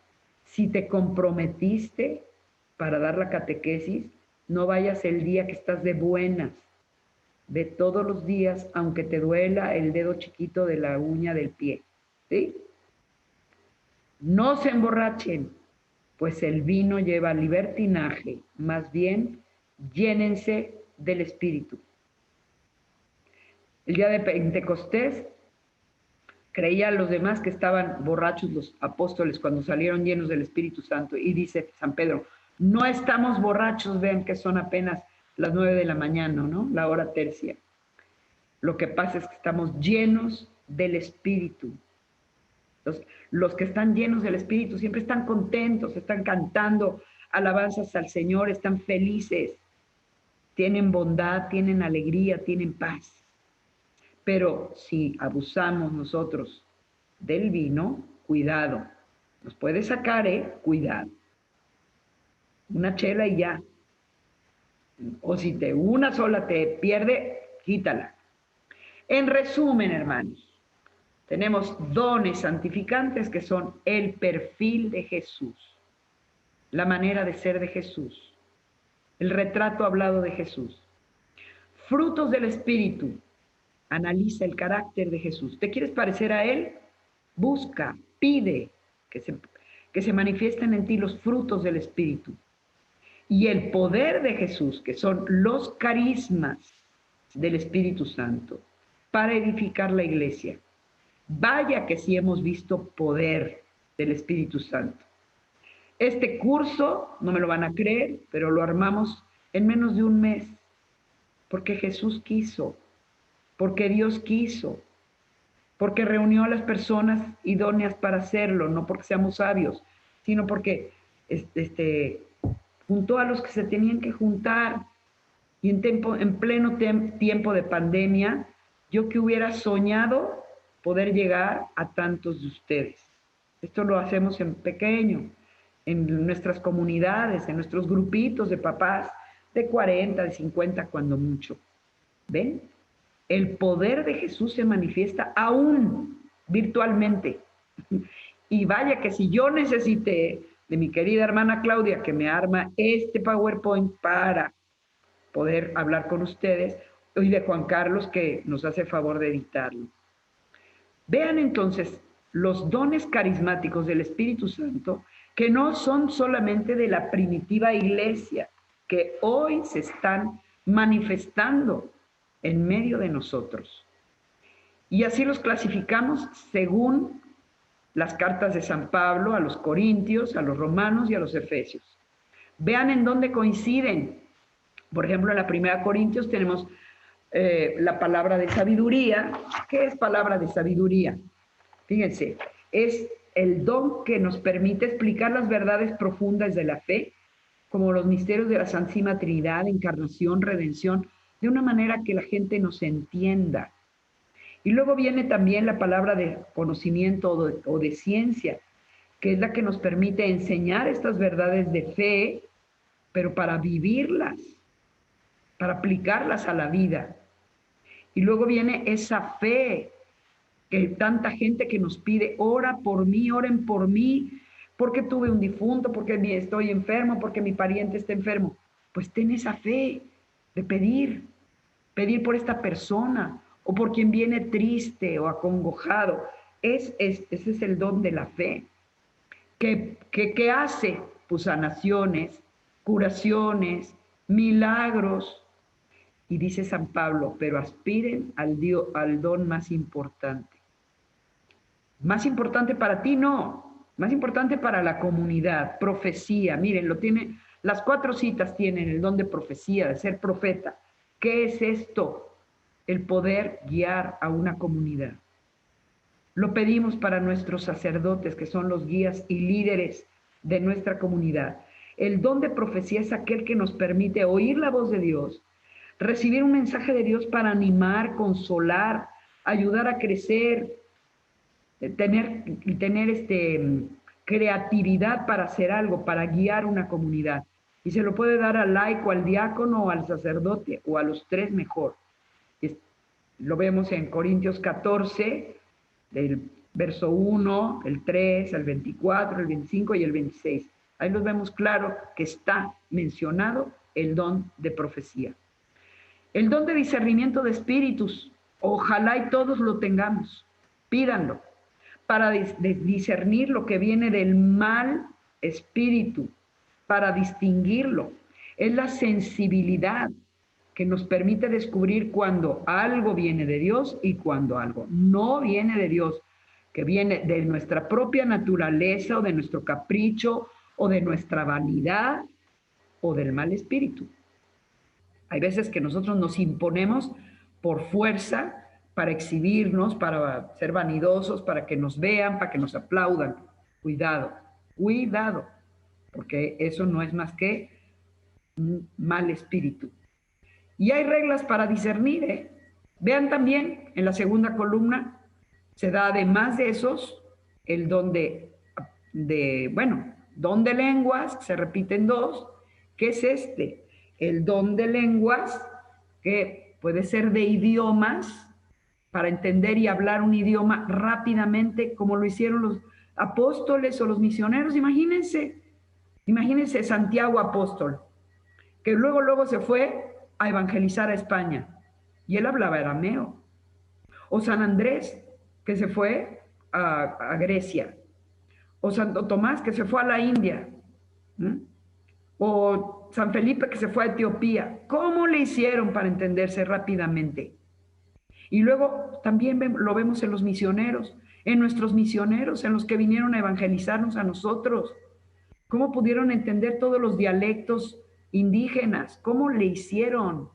Si te comprometiste para dar la catequesis, no vayas el día que estás de buenas. Ve todos los días, aunque te duela el dedo chiquito de la uña del pie. ¿Sí? No se emborrachen, pues el vino lleva libertinaje, más bien llénense del Espíritu. El día de Pentecostés creía a los demás que estaban borrachos los apóstoles cuando salieron llenos del Espíritu Santo. Y dice San Pedro, no estamos borrachos, vean que son apenas las 9 de la mañana, ¿no? La hora tercia. Lo que pasa es que estamos llenos del Espíritu. Los que están llenos del Espíritu siempre están contentos, están cantando alabanzas al Señor, están felices, tienen bondad, tienen alegría, tienen paz. Pero si abusamos nosotros del vino, cuidado. Nos puede sacar, cuidado. Una chela y ya. O si una sola te pierde, quítala. En resumen, hermanos, tenemos dones santificantes que son el perfil de Jesús, la manera de ser de Jesús, el retrato hablado de Jesús. Frutos del Espíritu. Analiza el carácter de Jesús. ¿Te quieres parecer a Él? Busca, pide que se manifiesten en ti los frutos del Espíritu. Y el poder de Jesús, que son los carismas del Espíritu Santo, para edificar la iglesia. Vaya que sí hemos visto poder del Espíritu Santo. Este curso, no me lo van a creer, pero lo armamos en menos de un mes, porque Jesús quiso. Porque Dios quiso, porque reunió a las personas idóneas para hacerlo, no porque seamos sabios, sino porque juntó a los que se tenían que juntar. Y en pleno tiempo de pandemia, yo que hubiera soñado poder llegar a tantos de ustedes. Esto lo hacemos en pequeño, en nuestras comunidades, en nuestros grupitos de papás, de 40, de 50, cuando mucho. ¿Ven? El poder de Jesús se manifiesta aún virtualmente. Y vaya que si yo necesité de mi querida hermana Claudia que me arma este PowerPoint para poder hablar con ustedes, y de Juan Carlos que nos hace favor de editarlo. Vean entonces los dones carismáticos del Espíritu Santo que no son solamente de la primitiva iglesia, que hoy se están manifestando en medio de nosotros. Y así los clasificamos según las cartas de San Pablo a los Corintios, a los Romanos y a los Efesios. Vean en dónde coinciden. Por ejemplo, en la primera Corintios tenemos la palabra de sabiduría. ¿Qué es palabra de sabiduría? Fíjense, es el don que nos permite explicar las verdades profundas de la fe, como los misterios de la Santísima Trinidad, encarnación, redención, de una manera que la gente nos entienda. Y luego viene también la palabra de conocimiento o de ciencia, que es la que nos permite enseñar estas verdades de fe, pero para vivirlas, para aplicarlas a la vida. Y luego viene esa fe, que tanta gente que nos pide, ora por mí, oren por mí, porque tuve un difunto, porque estoy enfermo, porque mi pariente está enfermo. Pues ten esa fe de pedir por esta persona o por quien viene triste o acongojado. Ese es el don de la fe. ¿Qué hace? Pues sanaciones, curaciones, milagros. Y dice San Pablo, pero aspiren al don más importante. Más importante para ti, no. Más importante para la comunidad. Profecía. Miren, las 4 citas tienen el don de profecía, de ser profeta. ¿Qué es esto? El poder guiar a una comunidad. Lo pedimos para nuestros sacerdotes, que son los guías y líderes de nuestra comunidad. El don de profecía es aquel que nos permite oír la voz de Dios, recibir un mensaje de Dios para animar, consolar, ayudar a crecer, tener creatividad para hacer algo, para guiar una comunidad. Y se lo puede dar al laico, al diácono o al sacerdote, o a los 3 mejor. Lo vemos en Corintios 14, del verso 1, el 3, el 24, el 25 y el 26. Ahí los vemos claro que está mencionado el don de profecía. El don de discernimiento de espíritus, ojalá y todos lo tengamos, pídanlo, para discernir lo que viene del mal espíritu, para distinguirlo. Es la sensibilidad que nos permite descubrir cuando algo viene de Dios y cuando algo no viene de Dios, que viene de nuestra propia naturaleza o de nuestro capricho o de nuestra vanidad o del mal espíritu. Hay veces que nosotros nos imponemos por fuerza para exhibirnos, para ser vanidosos, para que nos vean, para que nos aplaudan. Cuidado, cuidado, porque eso no es más que un mal espíritu. Y hay reglas para discernir, ¿eh? Vean también en la segunda columna, se da además de esos el don don de lenguas, se repiten 2. ¿Qué es este? El don de lenguas, que puede ser de idiomas, para entender y hablar un idioma rápidamente, como lo hicieron los apóstoles o los misioneros. Imagínense Santiago apóstol, que luego se fue a evangelizar a España, y él hablaba arameo. O San Andrés, que se fue a Grecia. O Santo Tomás, que se fue a la India. O San Felipe, que se fue a Etiopía. ¿Cómo le hicieron para entenderse rápidamente? Y luego también lo vemos en los misioneros, en nuestros misioneros, en los que vinieron a evangelizarnos a nosotros. ¿Cómo pudieron entender todos los dialectos indígenas? ¿Cómo le hicieron?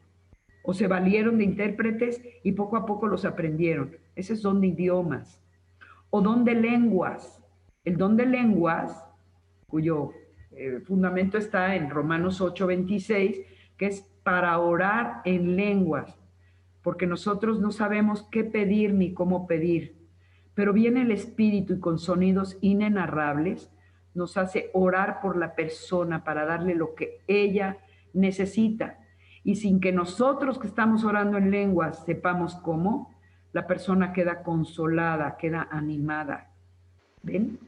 O se valieron de intérpretes y poco a poco los aprendieron. Ese es don de idiomas. O don de lenguas. El don de lenguas, cuyo fundamento está en Romanos 8:26, que es para orar en lenguas, porque nosotros no sabemos qué pedir ni cómo pedir, pero viene el Espíritu y con sonidos inenarrables nos hace orar por la persona para darle lo que ella necesita. Y sin que nosotros que estamos orando en lenguas sepamos cómo, la persona queda consolada, queda animada. ¿Ven?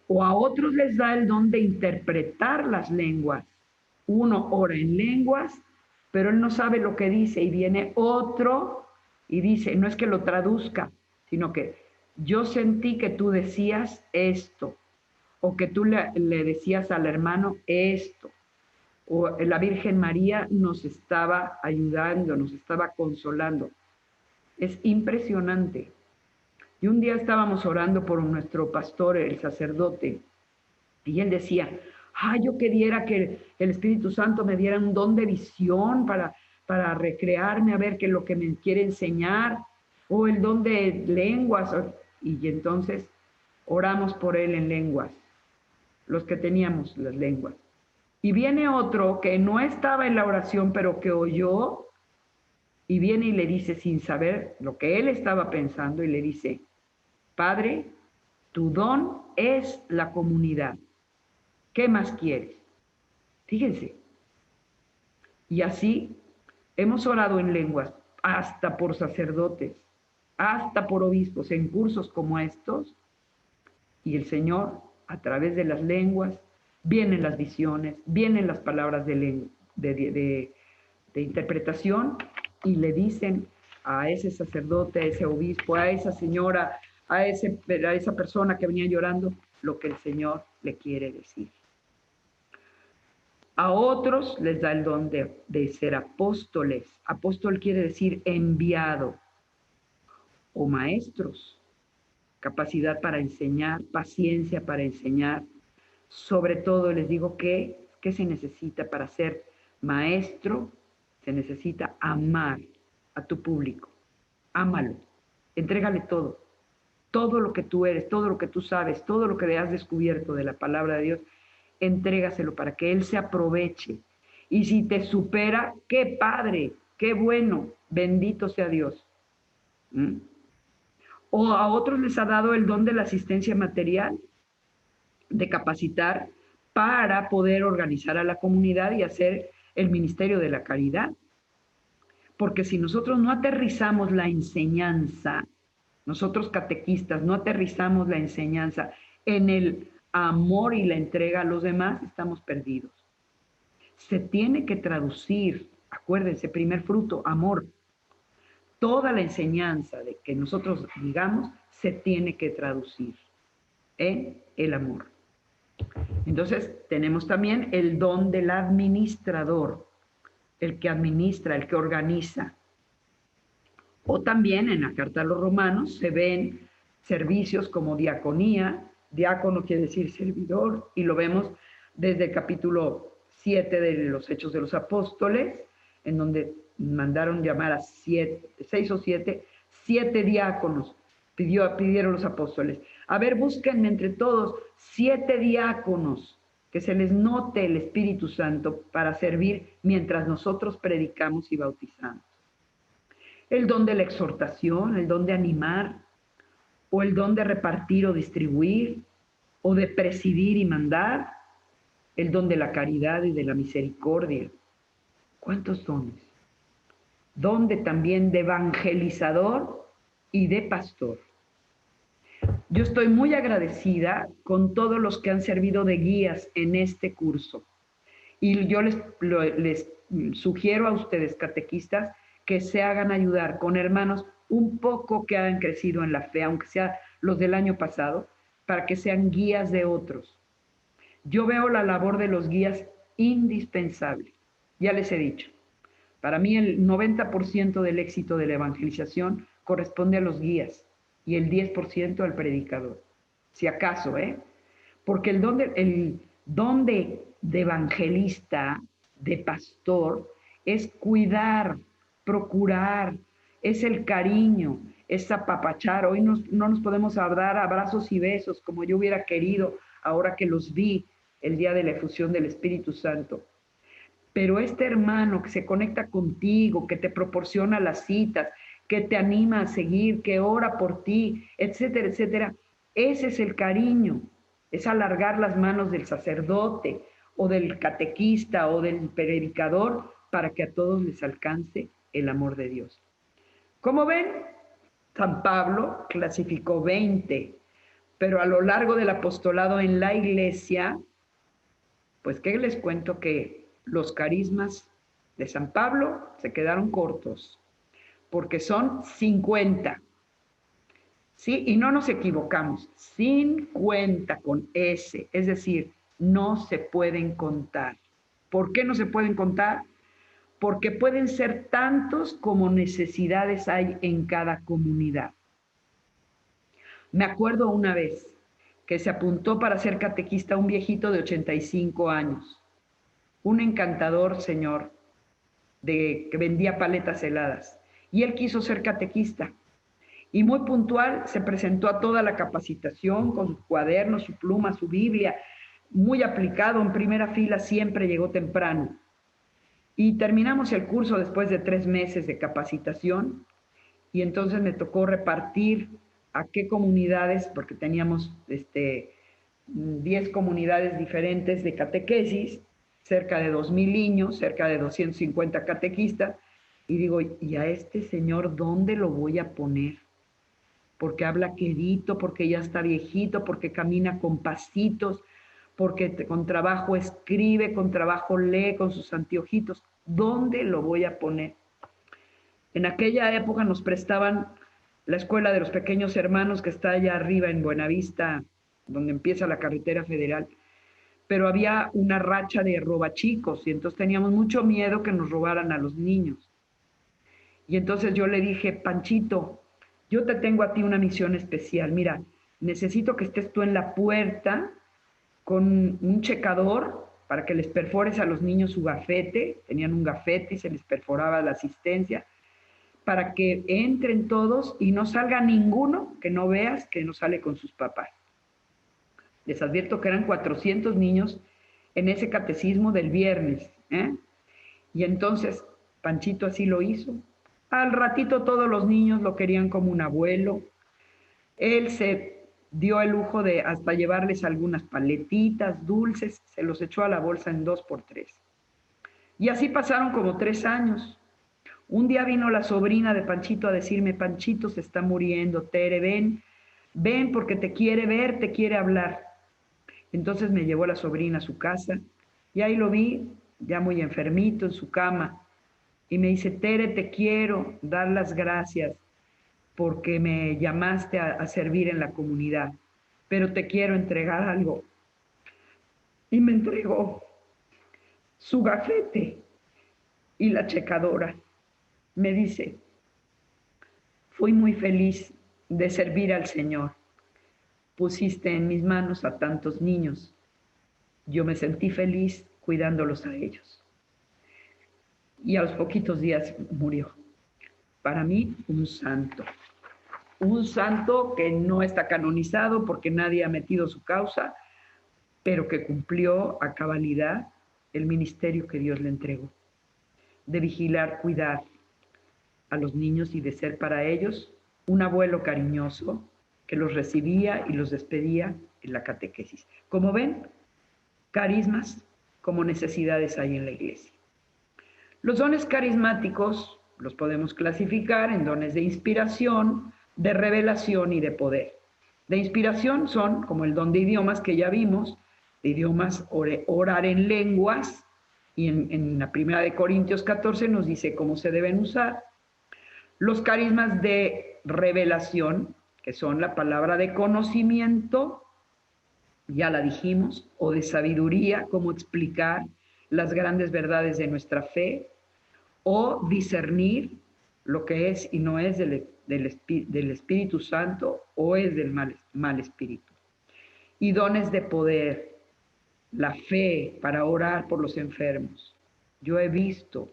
O a otros les da el don de interpretar las lenguas. Uno ora en lenguas, pero él no sabe lo que dice y viene otro y dice, no es que lo traduzca, sino que yo sentí que tú decías esto, o que tú le decías al hermano esto, o la Virgen María nos estaba ayudando, nos estaba consolando. Es impresionante. Y un día estábamos orando por nuestro pastor, el sacerdote, y él decía, yo quería que el Espíritu Santo me diera un don de visión para recrearme, a ver qué es lo que me quiere enseñar, o el don de lenguas. Y entonces oramos por él en lenguas, los que teníamos las lenguas. Y viene otro que no estaba en la oración, pero que oyó, y viene y le dice, sin saber lo que él estaba pensando, y le dice, Padre, tu don es la comunidad. ¿Qué más quieres? Fíjense. Y así hemos orado en lenguas, hasta por sacerdotes, hasta por obispos, en cursos como estos, y el Señor, a través de las lenguas, vienen las visiones, vienen las palabras de interpretación, y le dicen a ese sacerdote, a ese obispo, a esa señora, a esa persona que venía llorando, lo que el Señor le quiere decir. A otros les da el don de ser apóstoles. Apóstol quiere decir enviado. O maestros, capacidad para enseñar, paciencia para enseñar. Sobre todo les digo que se necesita para ser maestro. Se necesita amar a tu público. Ámalo. Entrégale todo. Todo lo que tú eres, todo lo que tú sabes, todo lo que has descubierto de la palabra de Dios, entrégaselo para que Él se aproveche. Y si te supera, qué padre, qué bueno, bendito sea Dios. O a otros les ha dado el don de la asistencia material, de capacitar para poder organizar a la comunidad y hacer el ministerio de la caridad. Porque si nosotros no aterrizamos la enseñanza, nosotros catequistas no aterrizamos la enseñanza en el amor y la entrega a los demás, estamos perdidos. Se tiene que traducir, acuérdense, primer fruto, amor. Toda la enseñanza de que nosotros digamos se tiene que traducir en el amor. Entonces, tenemos también el don del administrador, el que administra, el que organiza. O también en la carta a los romanos se ven servicios como diaconía, diácono quiere decir servidor, y lo vemos desde el capítulo 7 de los Hechos de los Apóstoles, en donde mandaron llamar a 6 o 7 diáconos, pidieron los apóstoles. A ver, búsquenme entre todos 7 diáconos, que se les note el Espíritu Santo para servir mientras nosotros predicamos y bautizamos. El don de la exhortación, el don de animar, o el don de repartir o distribuir, o de presidir y mandar, el don de la caridad y de la misericordia. ¿Cuántos dones? Don también de evangelizador y de pastor. Yo estoy muy agradecida con todos los que han servido de guías en este curso. Y yo les sugiero a ustedes, catequistas, que se hagan ayudar con hermanos un poco que han crecido en la fe, aunque sea los del año pasado, para que sean guías de otros. Yo veo la labor de los guías indispensable. Ya les he dicho, para mí el 90% del éxito de la evangelización corresponde a los guías y el 10% al predicador. Si acaso, porque el don de evangelista, de pastor, es cuidar, procurar, es el cariño, es apapachar. Hoy no nos podemos dar abrazos y besos como yo hubiera querido ahora que los vi el día de la efusión del Espíritu Santo. Pero este hermano que se conecta contigo, que te proporciona las citas, que te anima a seguir, que ora por ti, etcétera, etcétera, ese es el cariño, es alargar las manos del sacerdote o del catequista o del predicador para que a todos les alcance el amor de Dios. Como ven, San Pablo clasificó 20, pero a lo largo del apostolado en la iglesia, pues ¿qué les cuento? Que los carismas de San Pablo se quedaron cortos, porque son 50. ¿Sí? Y no nos equivocamos, 50 con S, es decir, no se pueden contar. ¿Por qué no se pueden contar? Porque pueden ser tantos como necesidades hay en cada comunidad. Me acuerdo una vez que se apuntó para ser catequista un viejito de 85 años, un encantador señor que vendía paletas heladas, y él quiso ser catequista. Y muy puntual se presentó a toda la capacitación con sus cuadernos, su pluma, su Biblia, muy aplicado, en primera fila, siempre llegó temprano. Y terminamos el curso después de 3 meses de capacitación y entonces me tocó repartir a qué comunidades, porque teníamos 10 comunidades diferentes de catequesis, cerca de 2,000 niños, cerca de 250 catequistas, y digo, ¿y a este señor dónde lo voy a poner? Porque habla quedito, porque ya está viejito, porque camina con pasitos, porque con trabajo escribe, con trabajo lee, con sus anteojitos. ¿Dónde lo voy a poner? En aquella época nos prestaban la escuela de los pequeños hermanos que está allá arriba en Buenavista, donde empieza la carretera federal, pero había una racha de robachicos y entonces teníamos mucho miedo que nos robaran a los niños. Y entonces yo le dije, Panchito, yo te tengo a ti una misión especial. Mira, necesito que estés tú en la puerta con un checador para que les perfores a los niños su gafete. Tenían un gafete y se les perforaba la asistencia, para que entren todos y no salga ninguno que no veas que no sale con sus papás. Les advierto que eran 400 niños en ese catecismo del viernes, ¿eh? Y entonces Panchito así lo hizo. Al ratito todos los niños lo querían como un abuelo. Él se dio el lujo de hasta llevarles algunas paletitas, dulces, se los echó a la bolsa en 2x3. Y así pasaron como 3 años. Un día vino la sobrina de Panchito a decirme, Panchito se está muriendo, Tere, ven, ven porque te quiere ver, te quiere hablar. Entonces me llevó la sobrina a su casa y ahí lo vi, ya muy enfermito en su cama. Y me dice, Tere, te quiero dar las gracias porque me llamaste a servir en la comunidad, pero te quiero entregar algo. Y me entregó su gafete y la checadora. Me dice, fui muy feliz de servir al Señor. Pusiste en mis manos a tantos niños. Yo me sentí feliz cuidándolos a ellos. Y a los poquitos días murió. Para mí, un santo. Un santo que no está canonizado porque nadie ha metido su causa, pero que cumplió a cabalidad el ministerio que Dios le entregó. De vigilar, cuidar a los niños y de ser para ellos un abuelo cariñoso que los recibía y los despedía en la catequesis. Como ven, carismas como necesidades hay en la iglesia. Los dones carismáticos los podemos clasificar en dones de inspiración, de revelación y de poder. De inspiración son como el don de idiomas que ya vimos, de idiomas, orar en lenguas, y en la primera de Corintios 14 nos dice cómo se deben usar. Los carismas de revelación, que son la palabra de conocimiento, ya la dijimos, o de sabiduría, cómo explicar las grandes verdades de nuestra fe, o discernir lo que es y no es del Espíritu Santo o es del mal espíritu. Y dones de poder, la fe para orar por los enfermos. Yo he visto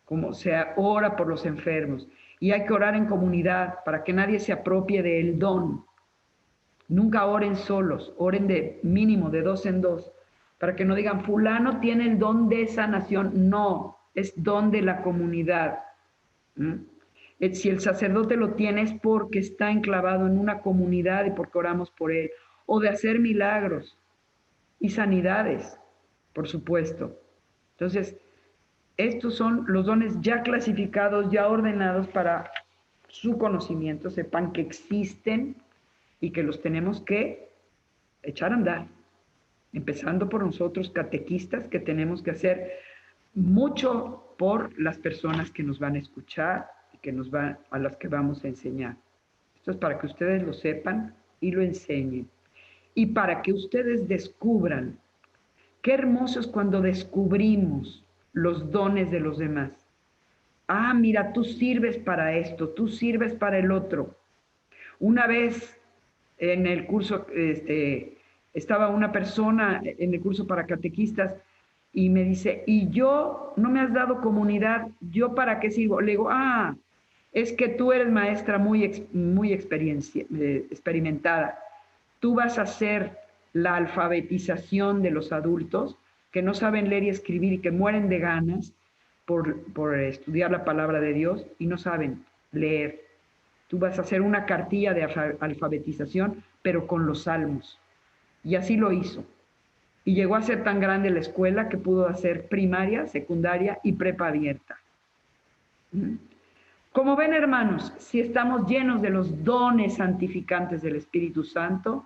cómo se ora por los enfermos y hay que orar en comunidad para que nadie se apropie del don. Nunca oren solos, oren de mínimo de 2 en 2, para que no digan fulano tiene el don de sanación. No, es don de la comunidad. Si el sacerdote lo tiene es porque está enclavado en una comunidad y porque oramos por él. O de hacer milagros y sanidades, por supuesto. Entonces, estos son los dones ya clasificados, ya ordenados para su conocimiento. Sepan que existen y que los tenemos que echar a andar. Empezando por nosotros, catequistas, que tenemos que hacer mucho por las personas que nos van a escuchar y que a las que vamos a enseñar. Esto es para que ustedes lo sepan y lo enseñen. Y para que ustedes descubran. Qué hermoso es cuando descubrimos los dones de los demás. Ah, mira, tú sirves para esto, tú sirves para el otro. Una vez en el curso, estaba una persona en el curso para catequistas y me dice, y yo no me has dado comunidad, ¿yo para qué sirvo? Le digo, Es que tú eres maestra muy experimentada. Tú vas a hacer la alfabetización de los adultos que no saben leer y escribir y que mueren de ganas por estudiar la palabra de Dios y no saben leer. Tú vas a hacer una cartilla de alfabetización, pero con los salmos. Y así lo hizo. Y llegó a ser tan grande la escuela que pudo hacer primaria, secundaria y prepa abierta. Como ven, hermanos, si estamos llenos de los dones santificantes del Espíritu Santo,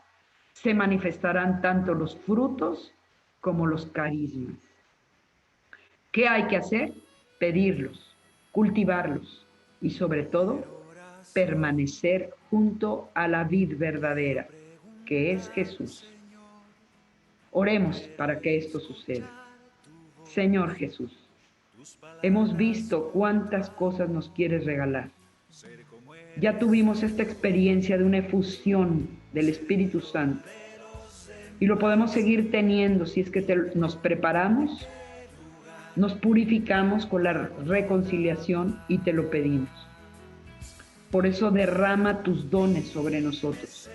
se manifestarán tanto los frutos como los carismas. ¿Qué hay que hacer? Pedirlos, cultivarlos y sobre todo, permanecer junto a la vid verdadera, que es Jesús. Oremos para que esto suceda. Señor Jesús, hemos visto cuántas cosas nos quieres regalar. Ya tuvimos esta experiencia de una efusión del Espíritu Santo y lo podemos seguir teniendo si es que nos preparamos, nos purificamos con la reconciliación y te lo pedimos. Por eso derrama tus dones sobre nosotros,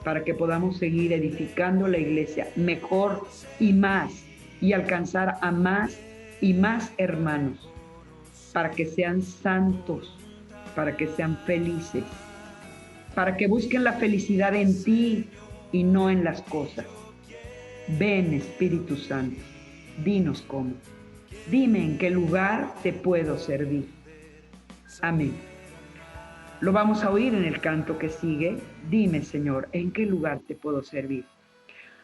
para que podamos seguir edificando la iglesia mejor y más, y alcanzar a más y más hermanos, para que sean santos, para que sean felices, para que busquen la felicidad en ti y no en las cosas. Ven, Espíritu Santo, dinos cómo. Dime en qué lugar te puedo servir. Amén. Lo vamos a oír en el canto que sigue. Dime, Señor, ¿en qué lugar te puedo servir?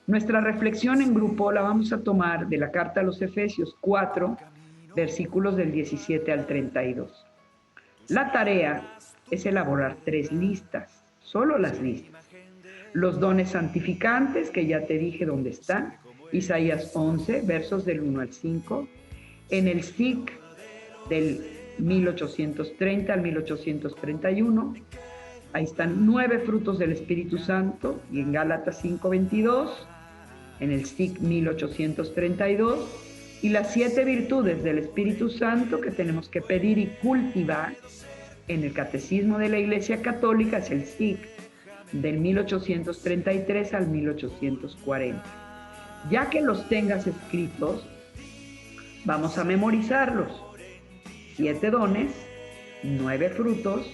Nuestra reflexión en grupo la vamos a tomar de la carta a los Efesios 4, versículos del 17 al 32. La tarea es elaborar 3 listas, solo las listas. Los dones santificantes, que ya te dije dónde están, Isaías 11, versos del 1 al 5, en el SIC del 1830 al 1831, ahí están 9 frutos del Espíritu Santo, y en Gálatas 5:22, en el SIC 1832, y las 7 virtudes del Espíritu Santo que tenemos que pedir y cultivar en el Catecismo de la Iglesia Católica, es el SIC del 1833 al 1840. Ya que los tengas escritos, vamos a memorizarlos. 7 dones, 9 frutos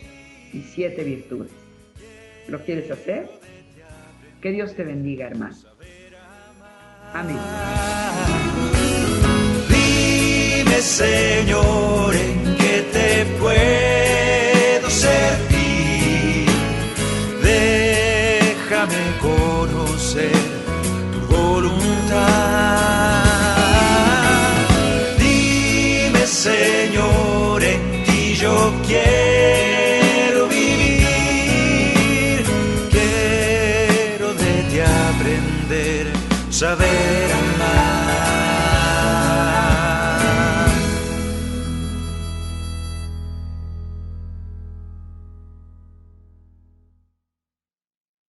y 7 virtudes. ¿Lo quieres hacer? Que Dios te bendiga, hermano. Amén. Dime, Señor, en qué te puedo servir. Déjame conocer tu voluntad. Dime, Señor, en ti yo quiero vivir. Quiero de ti aprender, saber